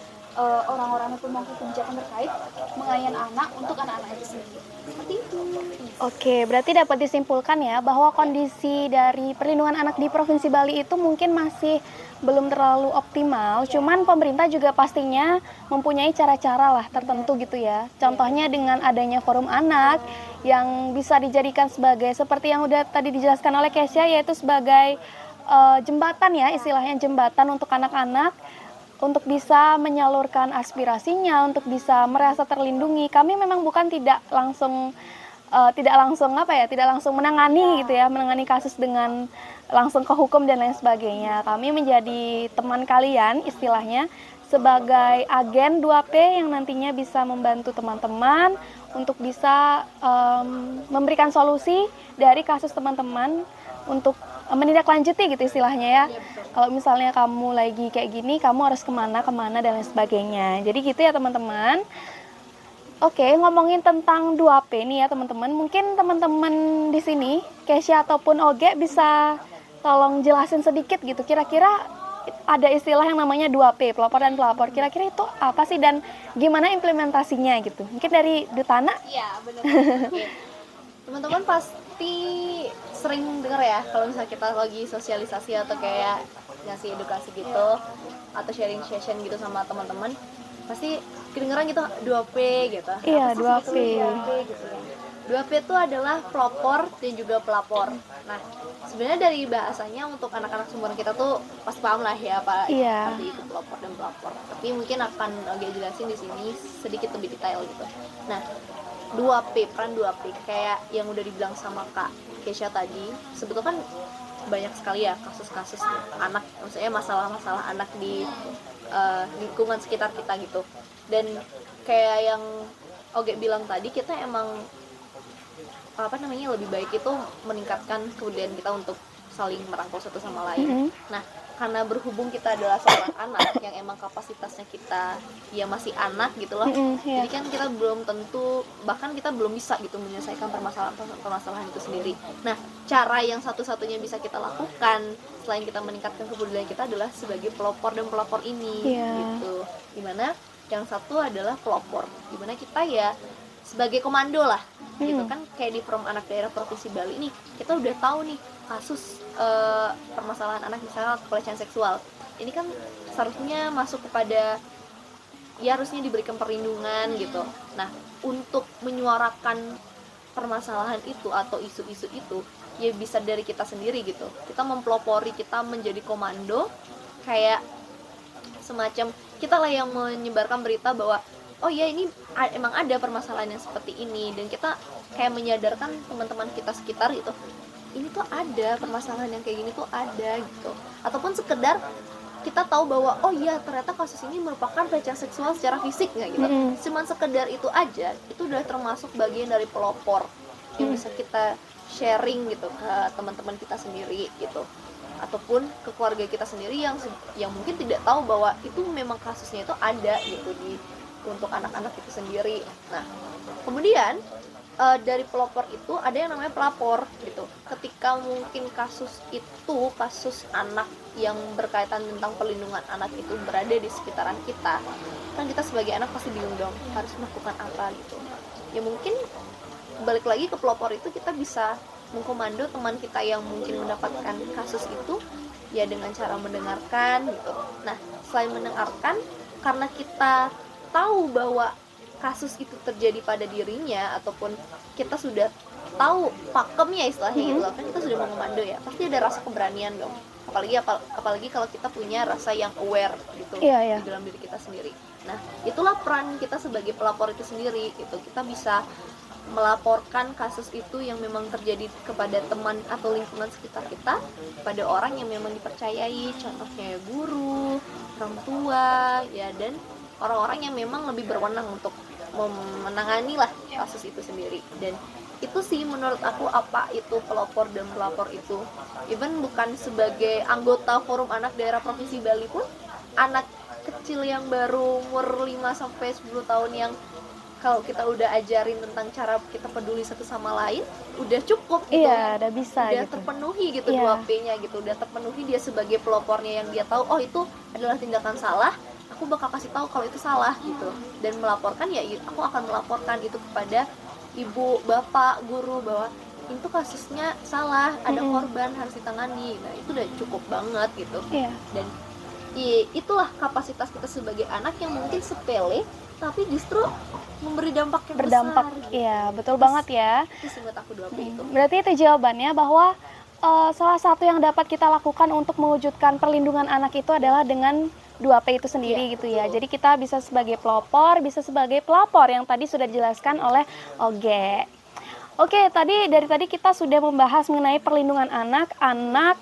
orang-orang atau pemangku kebijakan terkait mengayan anak untuk anak-anak itu sendiri. Seperti itu. Oke, berarti dapat disimpulkan ya bahwa kondisi dari perlindungan anak di Provinsi Bali itu mungkin masih belum terlalu optimal, cuman pemerintah juga pastinya mempunyai cara-cara lah tertentu gitu ya. Contohnya dengan adanya forum anak yang bisa dijadikan sebagai seperti yang udah tadi dijelaskan oleh Kesya, yaitu sebagai jembatan ya, istilahnya jembatan untuk anak-anak untuk bisa menyalurkan aspirasinya, untuk bisa merasa terlindungi. Kami memang bukan tidak langsung menangani gitu ya, menangani kasus dengan langsung ke hukum dan lain sebagainya. Kami menjadi teman kalian istilahnya sebagai agen 2P yang nantinya bisa membantu teman-teman untuk bisa memberikan solusi dari kasus teman-teman untuk menindaklanjuti gitu istilahnya ya. Kalau misalnya kamu lagi kayak gini, kamu harus kemana dan lain sebagainya. Jadi gitu ya teman-teman. Oke, ngomongin tentang 2P nih ya teman-teman. Mungkin teman-teman di sini, Kesya ataupun Oge bisa tolong jelasin sedikit gitu. Kira-kira ada istilah yang namanya 2P, pelopor dan pelapor. Kira-kira itu apa sih dan gimana implementasinya gitu? Mungkin dari Dutana? Iya, benar. Teman-teman pasti sering dengar ya kalau misalnya kita lagi sosialisasi atau kayak ngasih edukasi gitu atau sharing session gitu sama teman-teman, pasti kedengeran gitu 2P gitu. Iya, 2P. 2P gitu ya. 2P itu adalah pelopor dan juga pelapor. Nah, sebenarnya dari bahasanya untuk anak-anak seumuran kita tuh pasti paham lah ya apa arti itu pelopor dan pelapor. Tapi mungkin akan agak jelasin di sini sedikit lebih detail gitu. Nah, 2P, peran 2P kayak yang udah dibilang sama Kak Kesya tadi, sebetulnya kan banyak sekali ya kasus-kasus anak, maksudnya masalah-masalah anak di lingkungan sekitar kita gitu. Dan kayak yang Oge bilang tadi, kita emang lebih baik itu meningkatkan kebudayaan kita untuk saling merangkul satu sama lain. Nah, karena berhubung kita adalah seorang anak yang emang kapasitasnya kita ya masih anak gitu loh. Jadi kan kita belum tentu, bahkan kita belum bisa gitu menyelesaikan permasalahan itu sendiri. Nah, cara yang satu-satunya bisa kita lakukan selain kita meningkatkan kebudayaan kita adalah sebagai pelopor dan pelopor ini gitu. Dimana yang satu adalah pelopor, dimana kita ya sebagai komando lah gitu kan, kayak di Forum Anak Daerah Provinsi Bali nih kita udah tahu nih kasus permasalahan anak misalnya pelecehan seksual ini kan seharusnya masuk kepada ya harusnya diberikan perlindungan gitu. Nah, untuk menyuarakan permasalahan itu atau isu-isu itu ya bisa dari kita sendiri gitu, kita mempelopori, kita menjadi komando, kayak semacam kita lah yang menyebarkan berita bahwa oh ya ini emang ada permasalahan yang seperti ini, dan kita kayak menyadarkan teman-teman kita sekitar gitu, ini tuh ada permasalahan yang kayak gini tuh ada gitu. Ataupun sekedar kita tahu bahwa oh iya ternyata kasus ini merupakan pelecehan seksual secara fisik nggak gitu. Cuman sekedar itu aja, itu udah termasuk bagian dari pelopor yang bisa kita sharing gitu ke teman-teman kita sendiri gitu, ataupun ke keluarga kita sendiri yang mungkin tidak tahu bahwa itu memang kasusnya itu ada gitu untuk anak-anak itu sendiri. Nah, kemudian dari pelopor itu ada yang namanya pelapor gitu. Ketika mungkin kasus anak yang berkaitan tentang perlindungan anak itu berada di sekitaran kita, kan kita sebagai anak pasti bingung dong harus melakukan apa gitu. Ya mungkin balik lagi ke pelopor itu kita bisa mengkomando teman kita yang mungkin mendapatkan kasus itu ya dengan cara mendengarkan gitu. Nah, selain mendengarkan, karena kita tahu bahwa kasus itu terjadi pada dirinya ataupun kita sudah tahu pakemnya istilahnya gitu loh, kan kita sudah mengkomando ya, pasti ada rasa keberanian dong. Apalagi kalau kita punya rasa yang aware gitu di dalam diri kita sendiri. Nah, itulah peran kita sebagai pelapor itu sendiri gitu. Kita bisa melaporkan kasus itu yang memang terjadi kepada teman atau lingkungan sekitar kita, pada orang yang memang dipercayai, contohnya guru, orang tua, ya, dan orang-orang yang memang lebih berwenang untuk menangani lah kasus itu sendiri. Dan itu sih menurut aku apa itu pelopor dan pelapor itu. Even bukan sebagai anggota forum anak daerah Provinsi Bali pun, anak kecil yang baru umur 5-10 tahun yang kalau kita udah ajarin tentang cara kita peduli satu sama lain, udah cukup gitu. Iya, udah bisa udah gitu. terpenuhi gitu 2P-nya gitu. Udah terpenuhi dia sebagai pelopornya yang dia tahu, oh itu adalah tindakan salah, aku bakal kasih tahu kalau itu salah gitu. Dan melaporkan ya aku akan melaporkan itu kepada ibu, bapak, guru bahwa itu kasusnya salah, ada korban harus ditangani. Nah, itu udah cukup banget gitu. Dan itulah kapasitas kita sebagai anak yang mungkin sepele tapi justru memberi dampak yang berdampak besar. Iya, betul banget ya. Itu sih menurut aku 2P itu. Berarti itu jawabannya bahwa salah satu yang dapat kita lakukan untuk mewujudkan perlindungan anak itu adalah dengan 2P itu sendiri gitu ya. Jadi kita bisa sebagai pelopor, bisa sebagai pelapor yang tadi sudah dijelaskan oleh Oge. Oke, dari tadi kita sudah membahas mengenai perlindungan anak,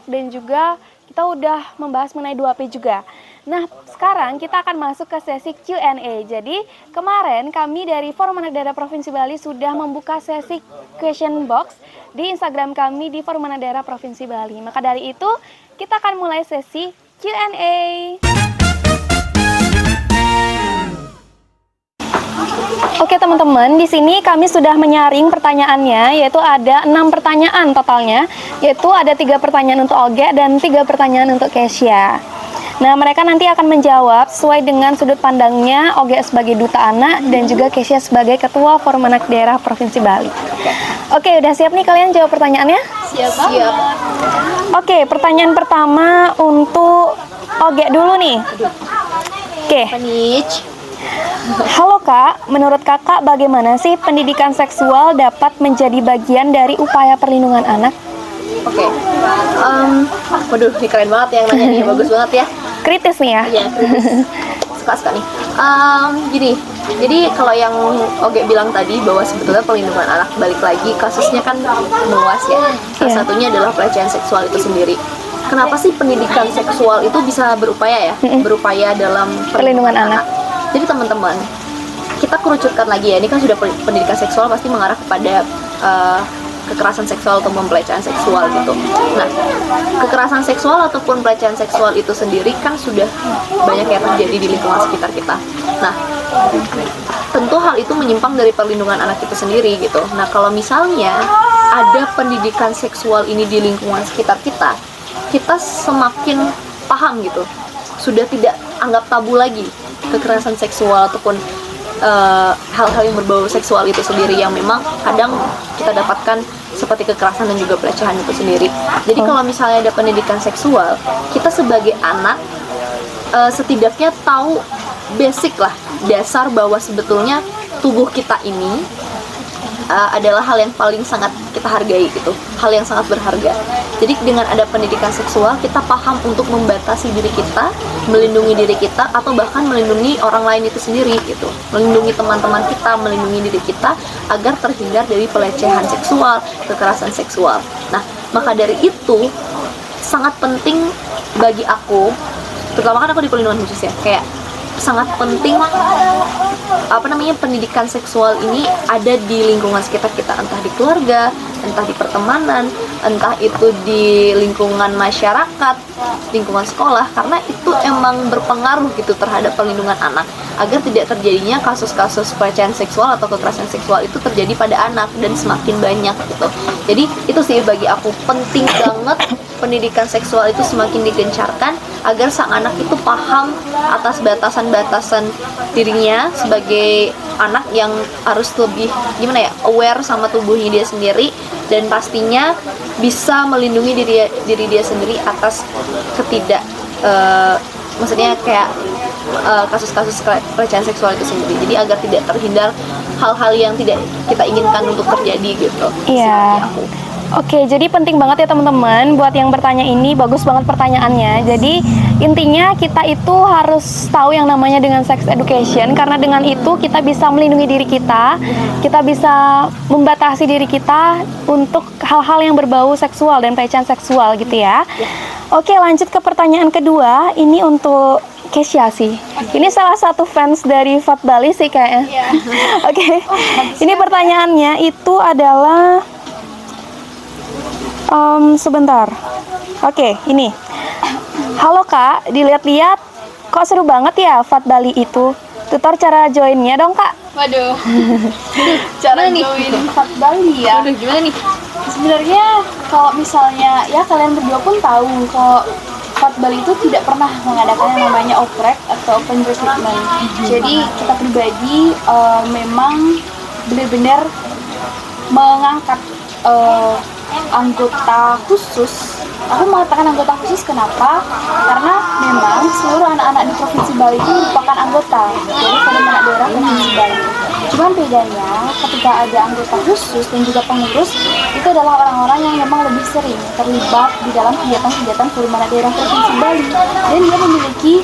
dan juga kita udah membahas mengenai 2P juga. Nah, sekarang kita akan masuk ke sesi Q&A. Jadi, kemarin kami dari Forum Anak Daerah Provinsi Bali sudah membuka sesi question box di Instagram kami di Forum Anak Daerah Provinsi Bali. Maka dari itu, kita akan mulai sesi Q&A. Oke teman-teman, di sini kami sudah menyaring pertanyaannya, yaitu ada 6 pertanyaan totalnya, yaitu ada 3 pertanyaan untuk Oge dan 3 pertanyaan untuk Kesya. Nah, mereka nanti akan menjawab sesuai dengan sudut pandangnya, Oge sebagai duta anak dan juga Kesya sebagai ketua Forum Anak Daerah Provinsi Bali. Oke, udah siap nih kalian jawab pertanyaannya? Siap. Oke, pertanyaan pertama untuk Oge dulu nih. Oke. Halo Kak, menurut Kakak bagaimana sih pendidikan seksual dapat menjadi bagian dari upaya perlindungan anak? Oke. Waduh, ini keren banget yang nanya nih, bagus banget ya. Kritis nih ya? Iya, kritis. Suka nih. Gini, jadi kalau yang Oge bilang tadi bahwa sebetulnya perlindungan anak, balik lagi kasusnya kan meluas ya. Salah satunya adalah pelecehan seksual itu sendiri. Kenapa sih pendidikan seksual itu bisa berupaya ya? Berupaya dalam perlindungan anak. Jadi teman-teman, kita kerucutkan lagi ya, ini kan sudah pendidikan seksual pasti mengarah kepada kekerasan seksual atau pelecehan seksual gitu. Nah, kekerasan seksual ataupun pelecehan seksual itu sendiri kan sudah banyak yang terjadi di lingkungan sekitar kita. Nah, tentu hal itu menyimpang dari perlindungan anak itu sendiri gitu. Nah, kalau misalnya ada pendidikan seksual ini di lingkungan sekitar kita, kita semakin paham gitu. Sudah tidak anggap tabu lagi kekerasan seksual ataupun hal-hal yang berbau seksual itu sendiri yang memang kadang kita dapatkan seperti kekerasan dan juga pelecehan itu sendiri. Jadi kalau misalnya ada pendidikan seksual, kita sebagai anak setidaknya tahu basic lah, dasar bahwa sebetulnya tubuh kita ini adalah hal yang paling sangat kita hargai gitu, hal yang sangat berharga. Jadi dengan ada pendidikan seksual, kita paham untuk membatasi diri kita, melindungi diri kita, atau bahkan melindungi orang lain itu sendiri gitu, melindungi teman-teman kita, melindungi diri kita agar terhindar dari pelecehan seksual, kekerasan seksual. Nah, maka dari itu sangat penting bagi aku, terutama kan aku di perlindungan khusus ya, kayak sangat penting pendidikan seksual ini ada di lingkungan sekitar kita, entah di keluarga, entah di pertemanan, entah itu di lingkungan masyarakat, lingkungan sekolah, karena itu tuh emang berpengaruh gitu terhadap perlindungan anak, agar tidak terjadinya kasus-kasus pelecehan seksual atau kekerasan seksual itu terjadi pada anak dan semakin banyak gitu. Jadi itu sih bagi aku penting banget pendidikan seksual itu semakin digencarkan agar sang anak itu paham atas batasan-batasan dirinya sebagai anak yang harus lebih gimana ya, aware sama tubuhnya dia sendiri, dan pastinya bisa melindungi diri dia sendiri atas maksudnya kayak kasus-kasus pelecehan seksual itu sendiri. Jadi agar tidak terhindar hal-hal yang tidak kita inginkan untuk terjadi gitu. Iya. Oke, jadi penting banget ya teman-teman buat yang bertanya ini, bagus banget pertanyaannya. Jadi intinya kita itu harus tahu yang namanya dengan sex education, karena dengan itu kita bisa melindungi diri kita bisa membatasi diri kita untuk hal-hal yang berbau seksual dan pelecehan seksual gitu ya. Oke, lanjut ke pertanyaan kedua. Ini untuk Kesya sih. Ini salah satu fans dari Fat Bali sih kayaknya. Oke. Ini pertanyaannya itu adalah sebentar. Oke, ini. Halo Kak, dilihat-lihat kok seru banget ya Fat Bali itu. Tutor cara joinnya dong Kak. Waduh, cara join Fat Bali ya. Aduh, gimana nih? Sebenarnya kalau misalnya ya kalian berdua pun tahu kalau Fat Bali itu tidak pernah mengadakan yang namanya oprek atau open recruitment. Jadi kita pribadi memang benar-benar mengangkat anggota khusus. Aku mengatakan anggota khusus kenapa? Karena memang seluruh anak-anak di Provinsi Bali itu merupakan anggota dari Forum Anak Daerah Provinsi Bali. Cuman bedanya ketika ada anggota khusus dan juga pengurus, itu adalah orang-orang yang memang lebih sering terlibat di dalam kegiatan-kegiatan Forum Anak Daerah Provinsi Bali, dan dia memiliki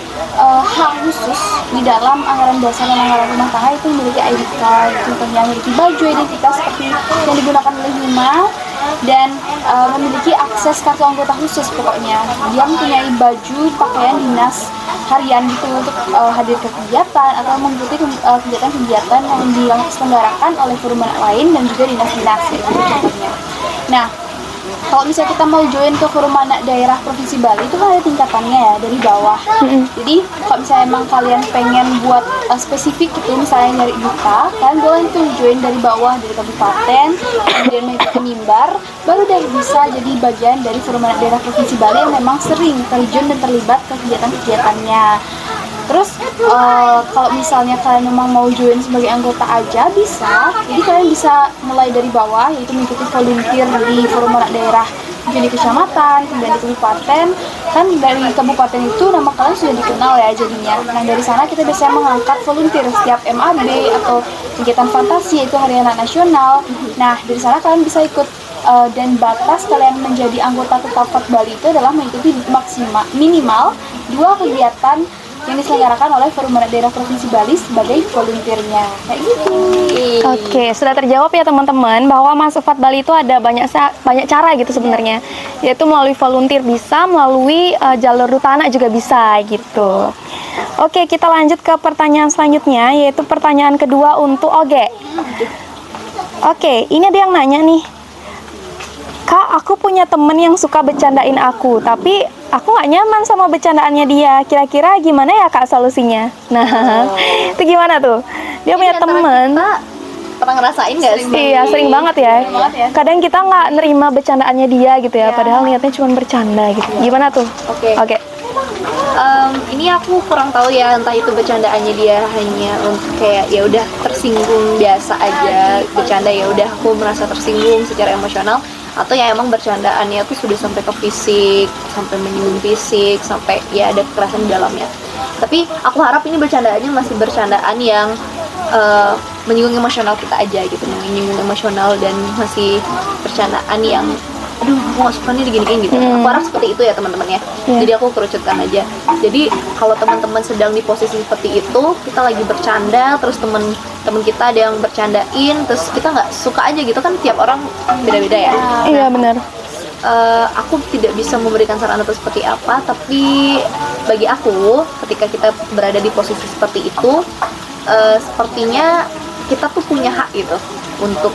hak khusus di dalam anggaran dasar dan anggaran rumah tangga. Itu memiliki ID card, contohnya memiliki baju identitas seperti yang digunakan oleh Hima, dan memiliki akses kartu anggota khusus. Pokoknya dia mempunyai baju pakaian dinas harian gitu untuk hadir ke kegiatan atau mengikuti kegiatan-kegiatan yang diselenggarakan oleh forum lain dan juga dinas-dinas gitu contohnya. Nah, kalau misalnya kita mau join ke Forum Anak Daerah Provinsi Bali itu kan ada tingkatannya ya, dari bawah. Jadi kalau misalnya emang kalian pengen buat spesifik gitu, misalnya nyari duta, kalian boleh tuh join dari bawah, dari kabupaten, kemudian mengikuti mimbar, baru dari bisa jadi bagian dari Forum Anak Daerah Provinsi Bali yang memang sering terjun dan terlibat ke kegiatan-kegiatannya. Terus kalau misalnya kalian memang mau join sebagai anggota aja bisa, jadi kalian bisa mulai dari bawah, yaitu mengikuti volunteer di Forum Anak Daerah di kecamatan, kemudian di kabupaten. Kan dari kabupaten itu nama kalian sudah dikenal ya jadinya. Nah dari sana kita biasanya mengangkat volunteer setiap MAB atau kegiatan fantasi, yaitu Hari Anak Nasional. Nah dari sana kalian bisa ikut, dan batas kalian menjadi anggota tetap Fat Bali itu adalah mengikuti minimal 2 kegiatan yang diselenggarakan oleh Forum Anak Daerah Provinsi Bali sebagai volunteernya, kayak gitu. Oke, sudah terjawab ya teman-teman bahwa masuk Fat Bali itu ada banyak cara gitu sebenarnya, yaitu melalui volunteer bisa, melalui jalur Rutana juga bisa gitu. Oke, kita lanjut ke pertanyaan selanjutnya, yaitu pertanyaan kedua untuk Oge. Oke, ini ada yang nanya nih, Kak, aku punya temen yang suka bercandain aku, tapi aku nggak nyaman sama bercandaannya dia. Kira-kira gimana ya Kak solusinya? Nah, itu gimana tuh? Dia punya temen. Pernah ngerasain nggak sih? Iya, sering banget ya. Kadang kita nggak nerima bercandaannya dia gitu ya, padahal niatnya cuma bercanda gitu. Gimana tuh? Oke. Ini aku kurang tahu ya, entah itu bercandaannya dia hanya untuk kayak ya udah tersinggung biasa aja, bercanda ya udah aku merasa tersinggung secara emosional, atau ya emang bercandaannya tuh sudah sampai ke fisik, sampai menyinggung fisik, sampai ya ada kekerasan di dalamnya. Tapi aku harap ini bercandaannya masih bercandaan yang menyinggung emosional kita aja gitu, menyinggung emosional, dan masih bercandaan yang aduh aku gak suka nih diginiin gitu. Aku harap seperti itu ya teman-teman ya. Jadi aku kerucutkan aja. Jadi kalau teman-teman sedang di posisi seperti itu, kita lagi bercanda, terus temen kita ada yang bercandain, terus kita nggak suka aja gitu kan, tiap orang beda-beda ya. Iya benar. Aku tidak bisa memberikan saran atau seperti apa, tapi bagi aku ketika kita berada di posisi seperti itu, sepertinya kita tuh punya hak gitu untuk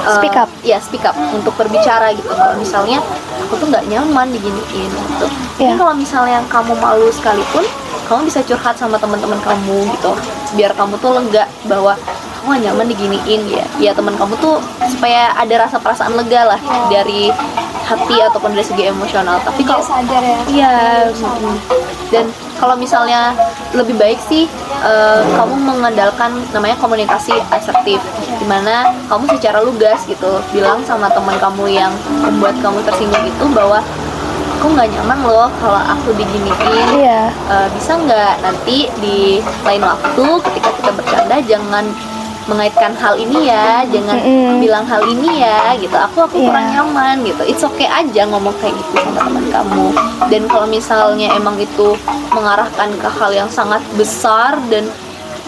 Speak up. Ya speak up untuk berbicara gitu. Kalau misalnya aku tuh nggak nyaman diginiin gitu. Iya. Tapi kalau misalnya kamu malu sekalipun, kamu bisa curhat sama teman-teman kamu gitu, biar kamu tuh lega bahwa kamu gak nyaman diginiin ya teman kamu tuh supaya ada rasa perasaan lega lah dari hati ataupun dari segi emosional. Tapi Dia kalau sadar ya. iya, dan kalau misalnya lebih baik sih kamu mengandalkan namanya komunikasi asertif, dimana kamu secara lugas gitu bilang sama teman kamu yang membuat kamu tersinggung itu bahwa aku nggak nyaman loh kalau aku diginiin. Iya. Bisa nggak nanti di lain waktu ketika kita bercanda jangan mengaitkan hal ini ya, jangan bilang hal ini ya gitu, aku Iya. kurang nyaman gitu. It's okay aja ngomong kayak gitu sama teman kamu. Dan kalau misalnya emang itu mengarahkan ke hal yang sangat besar dan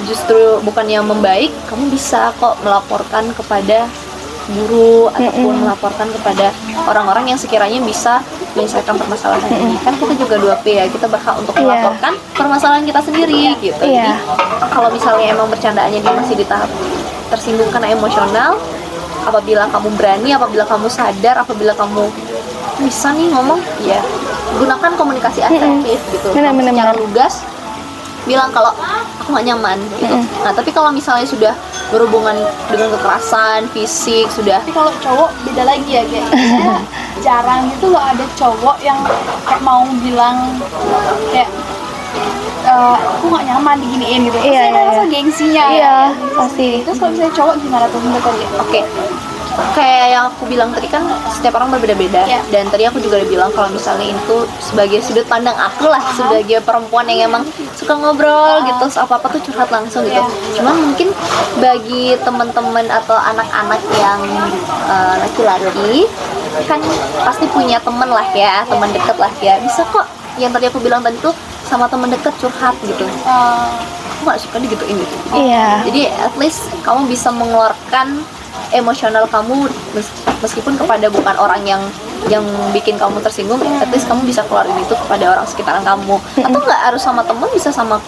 justru bukannya membaik, kamu bisa kok melaporkan kepada guru ataupun melaporkan kepada orang-orang yang sekiranya bisa menyelesaikan permasalahan ini. Kan kita juga 2P ya, kita berhak untuk Iya. melaporkan permasalahan kita sendiri gitu. Iya. Jadi kalau misalnya emang bercandaannya masih di tahap tersinggung karena emosional, apabila kamu berani, apabila kamu sadar, apabila kamu bisa nih ngomong, ya gunakan komunikasi asertif gitu. Benar-benar. Secara lugas bilang kalau aku nggak nyaman gitu. Nah tapi kalau misalnya sudah berhubungan dengan kekerasan fisik sudah, Tapi kalau cowok beda lagi ya, kayak biasanya jarang gitu loh ada cowok yang kayak mau bilang kayak aku nggak nyaman diginiin gitu. Pasti Iya, ada iya, rasa iya. gengsinya Iya, ya. pasti. Terus kalau misalnya cowok gimana tuh menurut kalian? oke. Kayak yang aku bilang tadi kan setiap orang berbeda-beda. Iya. Dan tadi aku juga udah bilang kalau misalnya itu sebagai sudut pandang aku lah, sebagai perempuan yang emang suka ngobrol gitu, apa-apa tuh curhat langsung gitu. Cuman mungkin bagi teman-teman atau anak-anak yang laki-laki kan pasti punya temen lah ya, teman deket lah ya. Bisa kok yang tadi aku bilang tadi tuh sama teman deket curhat gitu. Aku nggak suka digituin gitu. Iya. Jadi at least kamu bisa mengeluarkan emosional kamu meskipun kepada bukan orang yang bikin kamu tersinggung, at least kamu bisa keluarin itu kepada orang sekitaran kamu. Atau nggak harus sama temen, bisa sama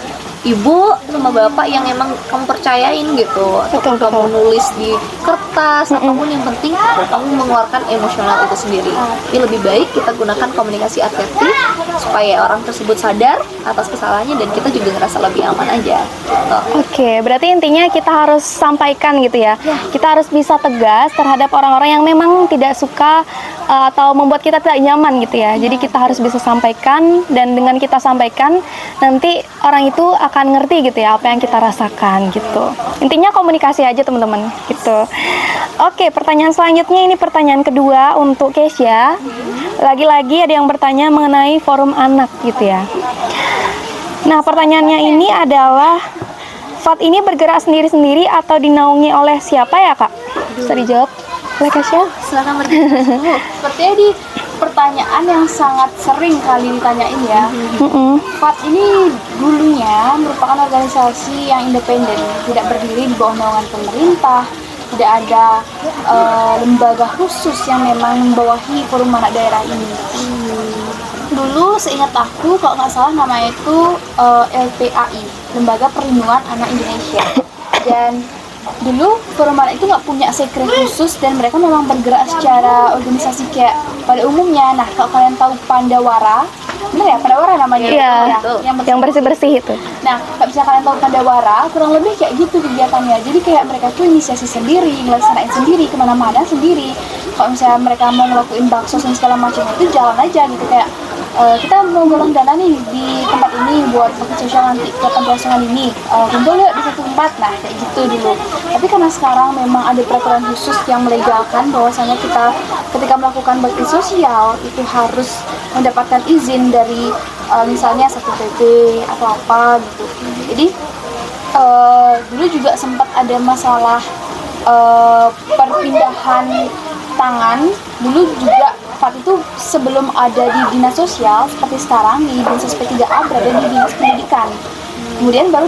ibu, sama bapak yang emang kamu percayain gitu. Ataupun Betul, kamu betul. nulis di kertas, apapun yang penting kamu mengeluarkan emosional itu sendiri. Jadi lebih baik kita gunakan komunikasi asertif supaya orang tersebut sadar atas kesalahannya dan kita juga ngerasa lebih aman aja. Gitu. Oke, berarti intinya kita harus sampaikan gitu ya. Kita harus bisa tegas terhadap orang-orang yang memang tidak suka atau membuat kita tidak nyaman gitu ya. Jadi kita harus bisa sampaikan, dan dengan kita sampaikan nanti orang itu akan ngerti gitu ya apa yang kita rasakan gitu. Intinya komunikasi aja teman-teman gitu. Oke, pertanyaan selanjutnya ini pertanyaan kedua untuk Kesya. Lagi-lagi ada yang bertanya mengenai forum anak gitu ya. Nah, pertanyaannya ini adalah, FAT ini bergerak sendiri-sendiri atau dinaungi oleh siapa ya, Kak? Bisa dijawab oleh Kesya? Silakan berbicara. Sepertinya di pertanyaan yang sangat sering kali ditanyain ya. FAT ini dulunya merupakan organisasi yang independen, tidak berdiri di bawah naungan pemerintah, tidak ada lembaga khusus yang memang membawahi forum anak daerah ini. Dulu seingat aku kalau nggak salah namanya itu LPAI, Lembaga Perlindungan Anak Indonesia. Dan dulu forum anak itu nggak punya sekre khusus dan mereka memang bergerak secara organisasi kayak pada umumnya. Nah, kalau kalian tahu Pandawara, benar ya Pandawara namanya? Iya, Ya, yang bersih-bersih itu. Nah, kalau misalnya kalian tahu Pandawara, kurang lebih kayak gitu kegiatannya. Jadi kayak mereka tuh inisiasi sendiri, ngelaksanain sendiri, kemana-mana sendiri. Kalau misalnya mereka mau ngelakuin bakso dan segala macam itu jalan aja gitu, kayak kita mau golong dana nih di tempat ini buat bakti sosial nanti ke panti asuhan ini, kumpul yuk di satu tempat. Nah, kayak gitu dulu. Tapi karena sekarang memang ada peraturan khusus yang melegalkan bahwasanya kita ketika melakukan bakti sosial itu harus mendapatkan izin dari misalnya Satpol PP atau apa gitu. Jadi dulu juga sempat ada masalah perpindahan tangan. Dulu juga FAT itu sebelum ada di dinas sosial seperti sekarang di Dinsos P3A berada di dinas pendidikan. Kemudian baru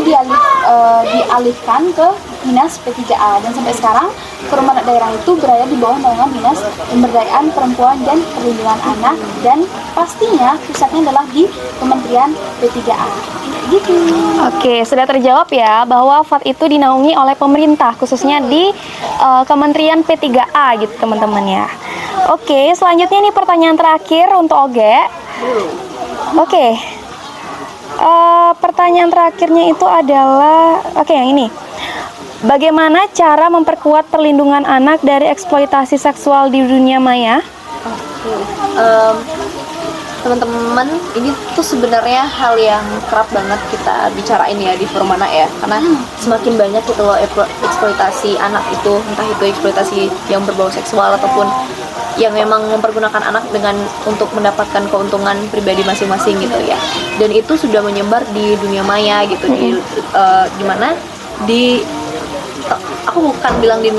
dialihkan ke dinas P3A, dan sampai sekarang Forum Anak Daerah itu berada di bawah naungan Dinas Pemberdayaan Perempuan dan Perlindungan Anak, dan pastinya pusatnya adalah di Kementerian P3A. Gitu. Oke, sudah terjawab ya bahwa FAT itu dinaungi oleh pemerintah, khususnya di Kementerian P3A gitu teman-teman ya. Oke, selanjutnya nih pertanyaan terakhir untuk Oge. Oke, pertanyaan terakhirnya itu adalah, yang ini. Bagaimana cara memperkuat perlindungan anak dari eksploitasi seksual di dunia maya? Teman-teman, ini tuh sebenarnya hal yang kerap banget kita bicarain ya di forum anak ya, karena semakin banyak gitu loh eksploitasi anak itu, entah itu eksploitasi yang berbau seksual ataupun yang memang mempergunakan anak untuk mendapatkan keuntungan pribadi masing-masing gitu ya. Dan itu sudah menyebar di dunia maya gitu, di mana aku bukan bilang di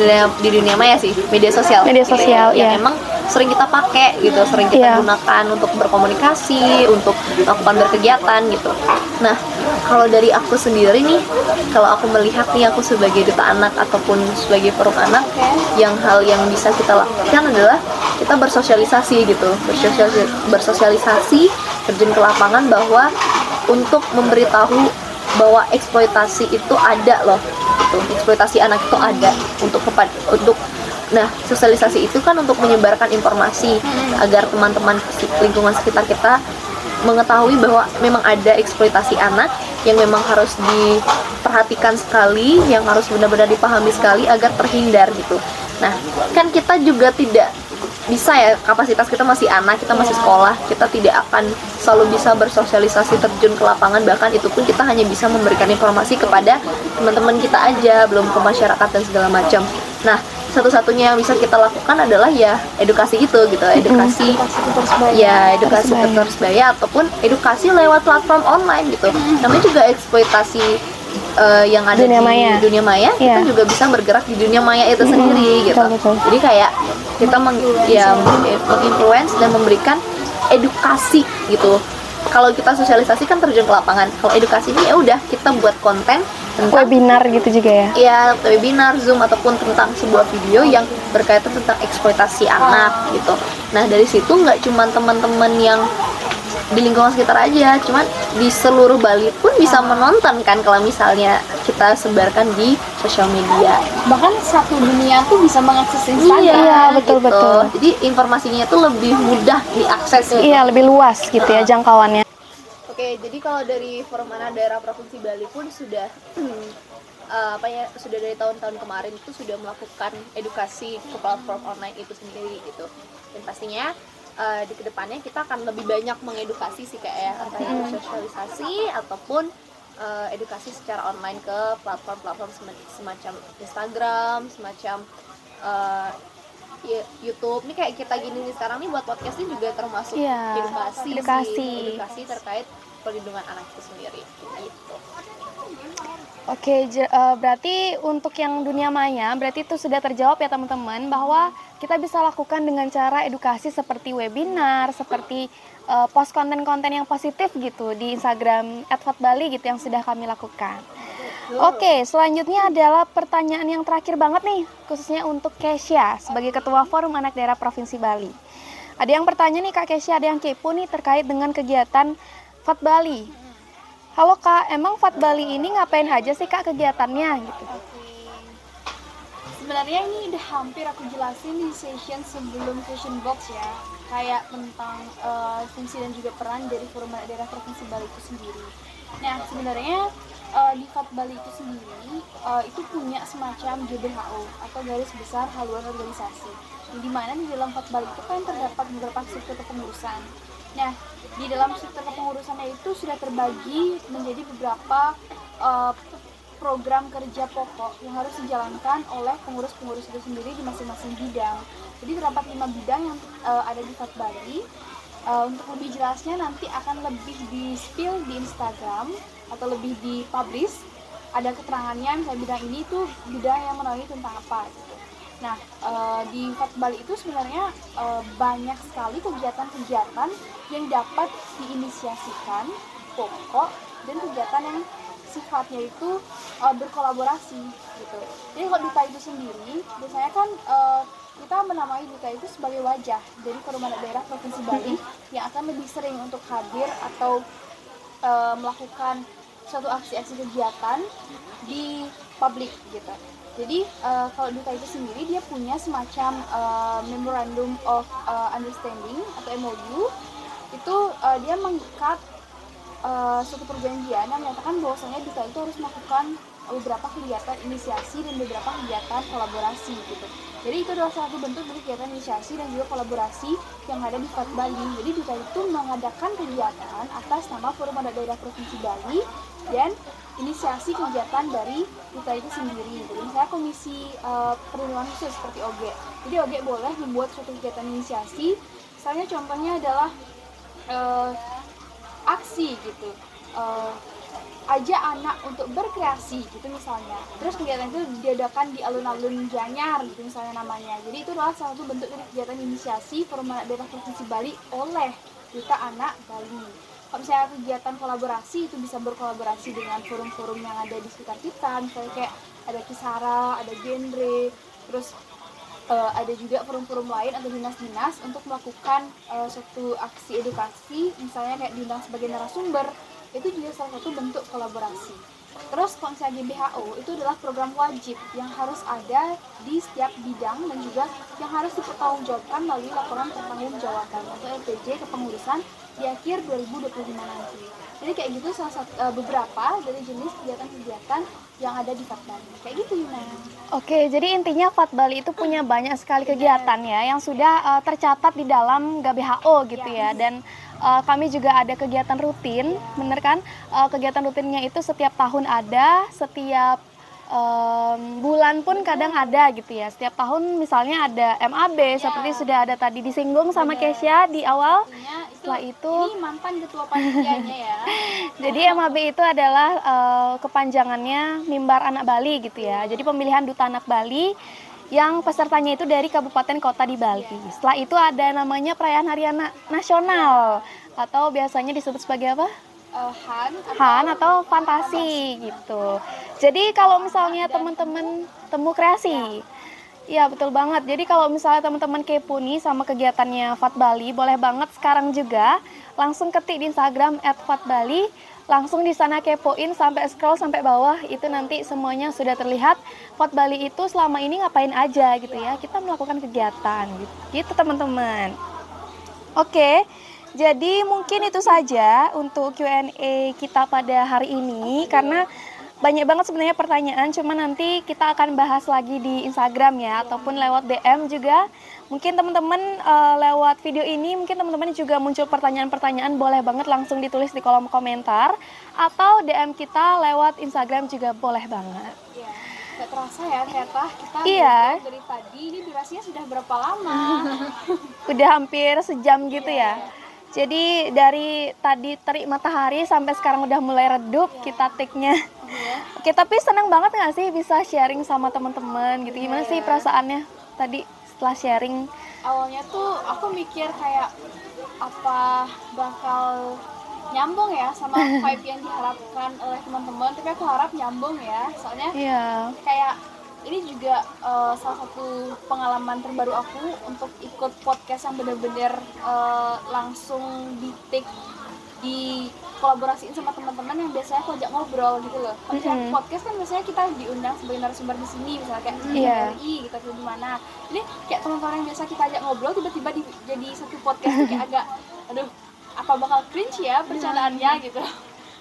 dunia maya sih, media sosial gitu ya. Yang emang sering kita pakai gitu, sering kita gunakan untuk berkomunikasi, untuk melakukan berkegiatan gitu. Nah, kalau dari aku sendiri nih, kalau aku melihat nih, aku sebagai duta anak ataupun sebagai forum anak, hal yang bisa kita lakukan adalah kita bersosialisasi gitu, bersosialisasi, terjun ke lapangan bahwa untuk memberitahu bahwa eksploitasi itu ada loh, gitu. Eksploitasi anak itu ada nah, sosialisasi itu kan untuk menyebarkan informasi agar teman-teman lingkungan sekitar kita mengetahui bahwa memang ada eksploitasi anak yang memang harus diperhatikan sekali, yang harus benar-benar dipahami sekali agar terhindar gitu. Nah, kan kita juga tidak bisa ya, kapasitas kita masih anak, kita masih sekolah, kita tidak akan selalu bisa bersosialisasi terjun ke lapangan, bahkan itu pun kita hanya bisa memberikan informasi kepada teman-teman kita aja, belum ke masyarakat dan segala macam. Nah, satu-satunya yang bisa kita lakukan adalah ya edukasi itu gitu, edukasi ketersebaya ataupun edukasi lewat platform online gitu. Namanya juga eksploitasi yang ada di dunia maya, kita juga bisa bergerak di dunia maya itu sendiri gitu. Jadi kayak kita menginfluence dan memberikan edukasi gitu. Kalau kita sosialisasi kan terjun ke lapangan. Kalau edukasi ini ya udah kita buat konten tentang webinar gitu juga ya. Iya, webinar, Zoom ataupun tentang sebuah video yang berkaitan tentang eksploitasi anak gitu. Nah, dari situ nggak cuma teman-teman yang di lingkungan sekitar aja, cuman di seluruh Bali pun bisa menonton kan kalau misalnya kita sebarkan di sosial media. Bahkan satu dunia tuh bisa mengakses Instagram. Iya, betul. Jadi informasinya tuh lebih mudah diakses gitu. Iya, lebih luas gitu ya jangkauannya. Oke, jadi kalau dari Forum Anak Daerah Provinsi Bali pun sudah sudah dari tahun-tahun kemarin itu sudah melakukan edukasi ke platform online itu sendiri gitu. Dan pastinya di kedepannya kita akan lebih banyak mengedukasi sih kayak entah itu sosialisasi ataupun edukasi secara online ke platform-platform semacam Instagram, semacam YouTube. Ini kayak kita gini nih sekarang nih buat podcast ini juga termasuk edukasi terkait perlindungan anak itu sendiri gitu. Oke, berarti untuk yang dunia maya, berarti itu sudah terjawab ya teman-teman, bahwa kita bisa lakukan dengan cara edukasi seperti webinar, seperti post konten-konten yang positif gitu di Instagram @fatbali gitu yang sudah kami lakukan. Oke, selanjutnya adalah pertanyaan yang terakhir banget nih, khususnya untuk Kesha sebagai Ketua Forum Anak Daerah Provinsi Bali. Ada yang bertanya nih Kak Kesha, ada yang kepo nih terkait dengan kegiatan FAT Bali. Halo Kak, emang FAT Bali ini ngapain aja sih Kak kegiatannya gitu? Sebenarnya ini udah hampir aku jelasin di session sebelum question box ya, kayak tentang fungsi dan juga peran dari Forum Anak Daerah Provinsi Bali itu sendiri. Nah, sebenarnya di FAT Bali itu sendiri itu punya semacam GBHO atau Garis Besar Haluan Organisasi, di mana di dalam FAT Bali itu kan terdapat beberapa struktur kepengurusan. Nah, di dalam struktur kepengurusannya itu sudah terbagi menjadi beberapa program kerja pokok yang harus dijalankan oleh pengurus-pengurus itu sendiri di masing-masing bidang. Jadi terdapat 5 bidang yang ada di FAT Bali. Untuk lebih jelasnya nanti akan lebih di-spill di Instagram atau lebih di-publish. Ada keterangannya, misalnya bidang ini tuh bidang yang menaungi tentang apa gitu. Nah, di FAT Bali itu sebenarnya banyak sekali kegiatan-kegiatan yang dapat diinisiasikan pokok dan kegiatan yang sifatnya itu berkolaborasi. gitu. Jadi kalau duta itu sendiri biasanya kan kita menamai duta itu sebagai wajah dari forum anak daerah Provinsi Bali yang akan lebih sering untuk hadir atau melakukan suatu aksi-aksi kegiatan di publik gitu. Jadi kalau duta itu sendiri dia punya semacam Memorandum of Understanding atau MOU. Itu dia mengikat suatu perjanjian yang menyatakan bahwasanya duta itu harus melakukan beberapa kegiatan inisiasi dan beberapa kegiatan kolaborasi gitu. Jadi itu adalah salah satu bentuk dari kegiatan inisiasi dan juga kolaborasi yang ada di FAT Bali. Jadi duta itu mengadakan kegiatan atas nama Forum Adat Daerah Provinsi Bali dan inisiasi kegiatan dari duta itu sendiri. Jadi misalnya komisi perlindungan khusus seperti OGE. Jadi OGE boleh membuat suatu kegiatan inisiasi. Misalnya contohnya adalah aksi gitu, ajak anak untuk berkreasi gitu misalnya. Terus kegiatan itu diadakan di alun-alun Gianyar gitu misalnya namanya. Jadi itu adalah salah satu bentuk dari kegiatan inisiasi Forum Anak Daerah Provinsi Bali oleh Duta Anak Bali. Kalau misalnya kegiatan kolaborasi itu bisa berkolaborasi dengan forum-forum yang ada di sekitar kita, misalnya kayak ada Kisara, ada Genre, terus ada juga forum-forum lain atau dinas-dinas untuk melakukan suatu aksi edukasi, misalnya kayak diundang sebagai narasumber. Itu juga salah satu bentuk kolaborasi. Terus kalau misalnya GBHO itu adalah program wajib yang harus ada di setiap bidang dan juga yang harus dipertanggungjawabkan melalui laporan pertanggungjawaban atau LPJ kepengurusan di akhir 2025 nanti. Jadi kayak gitu salah satu beberapa dari jenis kegiatan-kegiatan yang ada di FAT Bali. Kayak gitu Yuna. Oke, jadi intinya FAT Bali itu punya banyak sekali kegiatan ya yang sudah tercatat di dalam GBHO gitu ya. Dan kami juga ada kegiatan rutin, bener kan? Kegiatan rutinnya itu setiap tahun ada, setiap bulan pun kadang ada gitu ya. Setiap tahun misalnya ada MAB seperti sudah ada tadi disinggung sama Kesya di awal. Setelah itu ini mantan ketua panitianya ya. jadi MAB itu adalah kepanjangannya Mimbar Anak Bali gitu ya. Jadi pemilihan Duta Anak Bali yang pesertanya itu dari kabupaten kota di Bali. Setelah itu ada namanya Perayaan Hari Anak Nasional atau biasanya disebut sebagai apa? Han atau fantasi gitu. Jadi kalau misalnya teman-teman temu kreasi, iya betul banget. Jadi kalau misalnya teman-teman kepo nih sama kegiatannya FAT Bali, boleh banget sekarang juga langsung ketik di Instagram @fatbali, langsung di sana kepoin sampai scroll sampai bawah, itu nanti semuanya sudah terlihat FAT Bali itu selama ini ngapain aja gitu ya. Kita melakukan kegiatan gitu teman-teman. Oke. Jadi mungkin itu saja untuk Q&A kita pada hari ini karena banyak banget sebenarnya pertanyaan, cuma nanti kita akan bahas lagi di Instagram ya ataupun lewat DM juga. Mungkin teman-teman lewat video ini mungkin teman-teman juga muncul pertanyaan-pertanyaan, boleh banget langsung ditulis di kolom komentar atau DM kita lewat Instagram juga boleh banget. Iya. Gak terasa ya ternyata kita dari tadi ini durasinya sudah berapa lama? Udah hampir sejam gitu ya. Jadi dari tadi terik matahari sampai sekarang udah mulai redup kita take-nya. Oke, tapi senang banget nggak sih bisa sharing sama teman-teman gitu? Gimana sih perasaannya tadi setelah sharing? Awalnya tuh aku mikir kayak apa bakal nyambung ya sama vibe yang diharapkan oleh teman-teman, tapi aku harap nyambung ya. Soalnya kayak ini juga salah satu pengalaman terbaru aku untuk ikut podcast yang benar-benar langsung di-take, di kolaborasiin sama teman-teman yang biasanya aku ajak ngobrol gitu loh. Kalau podcast kan biasanya kita diundang sebagai narasumber di sini, misalnya kayak di RI gitu atau di mana. Jadi kayak teman-teman yang biasa kita ajak ngobrol tiba-tiba jadi satu podcast tuh kayak agak aduh, apa bakal cringe ya bercandaannya gitu.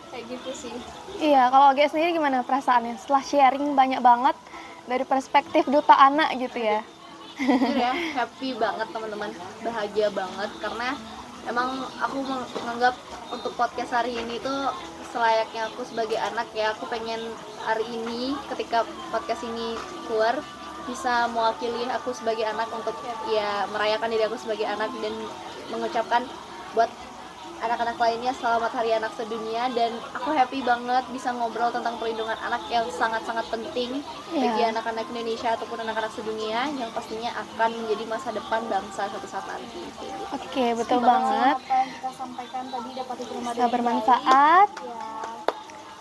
Kayak gitu sih. Iya, kalau Oge sendiri gimana perasaannya setelah sharing banyak banget dari perspektif duta anak gitu ya? Jujur ya, happy banget teman-teman, bahagia banget karena emang aku menganggap untuk podcast hari ini tuh selayaknya aku sebagai anak ya. Aku pengen hari ini ketika podcast ini keluar bisa mewakili aku sebagai anak untuk ya merayakan diri aku sebagai anak dan mengucapkan buat anak-anak lainnya selamat Hari Anak Sedunia. Dan aku happy banget bisa ngobrol tentang perlindungan anak yang sangat-sangat penting bagi anak-anak Indonesia ataupun anak-anak sedunia yang pastinya akan menjadi masa depan bangsa suatu saat nanti. Oke, betul banget. Apa yang kita sampaikan tadi dapat diterima bermanfaat.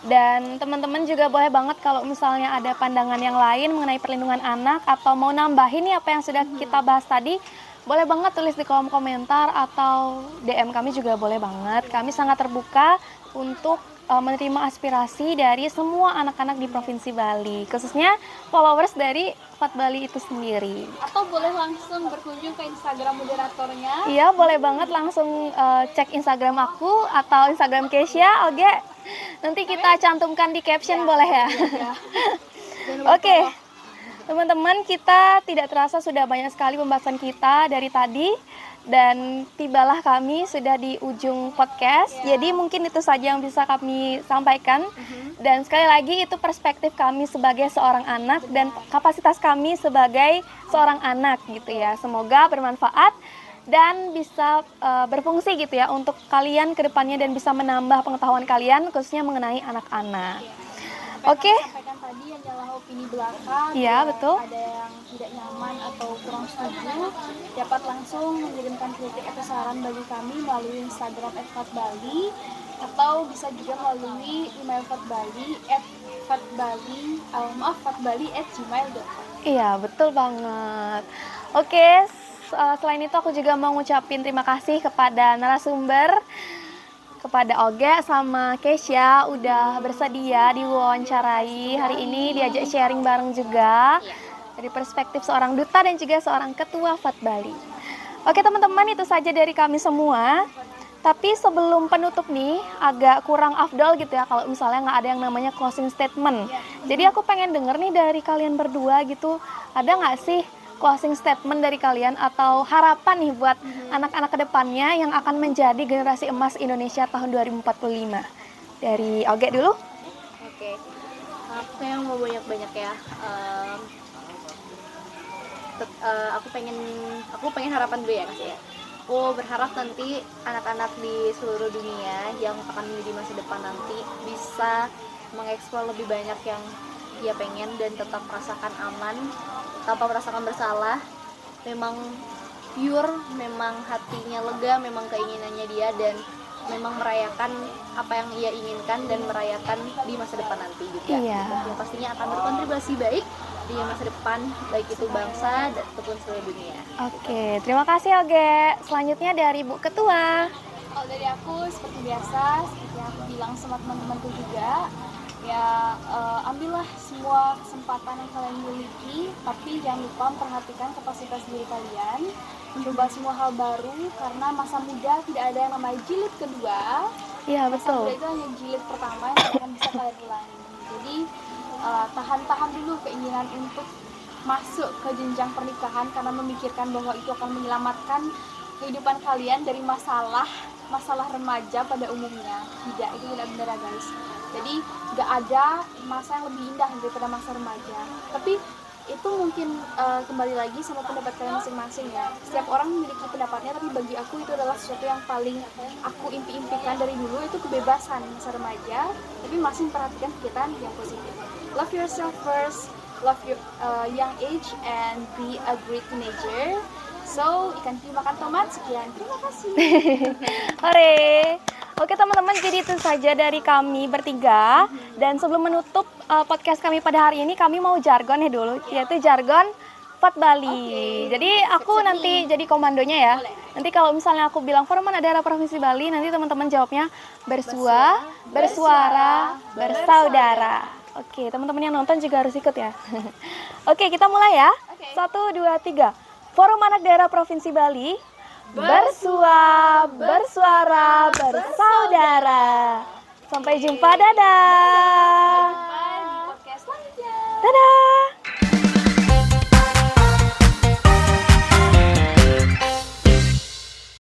Dan teman-teman juga boleh banget kalau misalnya ada pandangan yang lain mengenai perlindungan anak atau mau nambahin nih apa yang sudah kita bahas tadi, boleh banget tulis di kolom komentar atau DM kami juga boleh banget. Kami sangat terbuka untuk menerima aspirasi dari semua anak-anak di Provinsi Bali, khususnya followers dari FAT Bali itu sendiri. Atau boleh langsung berkunjung ke Instagram moderatornya. Iya, boleh banget langsung cek Instagram aku atau Instagram Keisha, Oke. Nanti kita cantumkan di caption boleh ya. Oke. Teman-teman, kita tidak terasa sudah banyak sekali pembahasan kita dari tadi dan tibalah kami sudah di ujung podcast. Jadi mungkin itu saja yang bisa kami sampaikan. Dan sekali lagi itu perspektif kami sebagai seorang anak dan kapasitas kami sebagai seorang anak gitu ya. Semoga bermanfaat dan bisa berfungsi gitu ya untuk kalian ke depannya dan bisa menambah pengetahuan kalian khususnya mengenai anak-anak. Oke. Sampaikan tadi yang adalah opini belaka. Iya, betul. Ada yang tidak nyaman atau kurang setuju, dapat langsung mengirimkan kritik atau saran bagi kami melalui Instagram @fatbali atau bisa juga melalui email fatbali@gmail.com. Iya, betul banget. Oke, selain itu aku juga mau ngucapin terima kasih kepada narasumber, kepada Oge sama Keisha udah bersedia diwawancarai hari ini, diajak sharing bareng juga dari perspektif seorang duta dan juga seorang ketua FAT Bali. Oke teman-teman, itu saja dari kami semua. Tapi sebelum penutup nih, agak kurang afdol gitu ya kalau misalnya nggak ada yang namanya closing statement. Jadi aku pengen denger nih dari kalian berdua gitu, ada nggak sih closing statement dari kalian atau harapan nih buat anak-anak kedepannya yang akan menjadi generasi emas Indonesia tahun 2045? Dari Oge dulu. Oke. Aku yang mau banyak-banyak ya. Aku pengen harapan dulu ya kasih ya. Aku berharap nanti anak-anak di seluruh dunia yang akan menjadi masa depan nanti bisa mengeksplor lebih banyak yang dia pengen dan tetap merasakan aman tanpa merasakan bersalah. Memang pure, memang hatinya lega, memang keinginannya dia dan memang merayakan apa yang ia inginkan dan merayakan di masa depan nanti juga. Iya. Yang pastinya akan berkontribusi baik di masa depan, baik itu bangsa ataupun seluruh dunia. Oke, terima kasih Oge. Selanjutnya dari Bu Ketua. Kalau dari aku seperti biasa, seperti yang aku bilang sama teman-temanku juga, ya ambillah semua kesempatan yang kalian miliki, tapi jangan lupa memperhatikan kapasitas diri kalian, mencoba semua hal baru karena masa muda tidak ada yang namanya jilid kedua. Iya, Masa muda betul. itu hanya jilid pertama yang akan bisa kalian ulangi. Jadi tahan-tahan dulu keinginan untuk masuk ke jenjang pernikahan karena memikirkan bahwa itu akan menyelamatkan kehidupan kalian dari masalah remaja pada umumnya. Tidak, itu tidak benar ya guys. Jadi nggak ada masa yang lebih indah daripada masa remaja. Tapi itu mungkin kembali lagi sama pendapat kalian masing-masing ya. Setiap orang memiliki pendapatnya, tapi bagi aku itu adalah sesuatu yang paling aku impi-impikan dari dulu, itu kebebasan masa remaja, tapi masih memperhatikan kegiatan yang positif. Love yourself first, love your young age, and be a great teenager. So, ikan hiu makan tomat, sekian. Terima kasih. Hore. Oke teman-teman, jadi itu saja dari kami bertiga. Dan sebelum menutup podcast kami pada hari ini, kami mau jargon ya dulu, yaitu jargon FAT Bali. Jadi aku nanti jadi komandonya ya. Nanti kalau misalnya aku bilang Forum Anak Daerah Provinsi Bali, nanti teman-teman jawabnya bersuara, bersaudara. Oke, teman-teman yang nonton juga harus ikut ya. Oke, kita mulai ya. 1, 2, 3. Forum Anak Daerah Provinsi Bali bersuara, bersaudara. Sampai jumpa, dadah.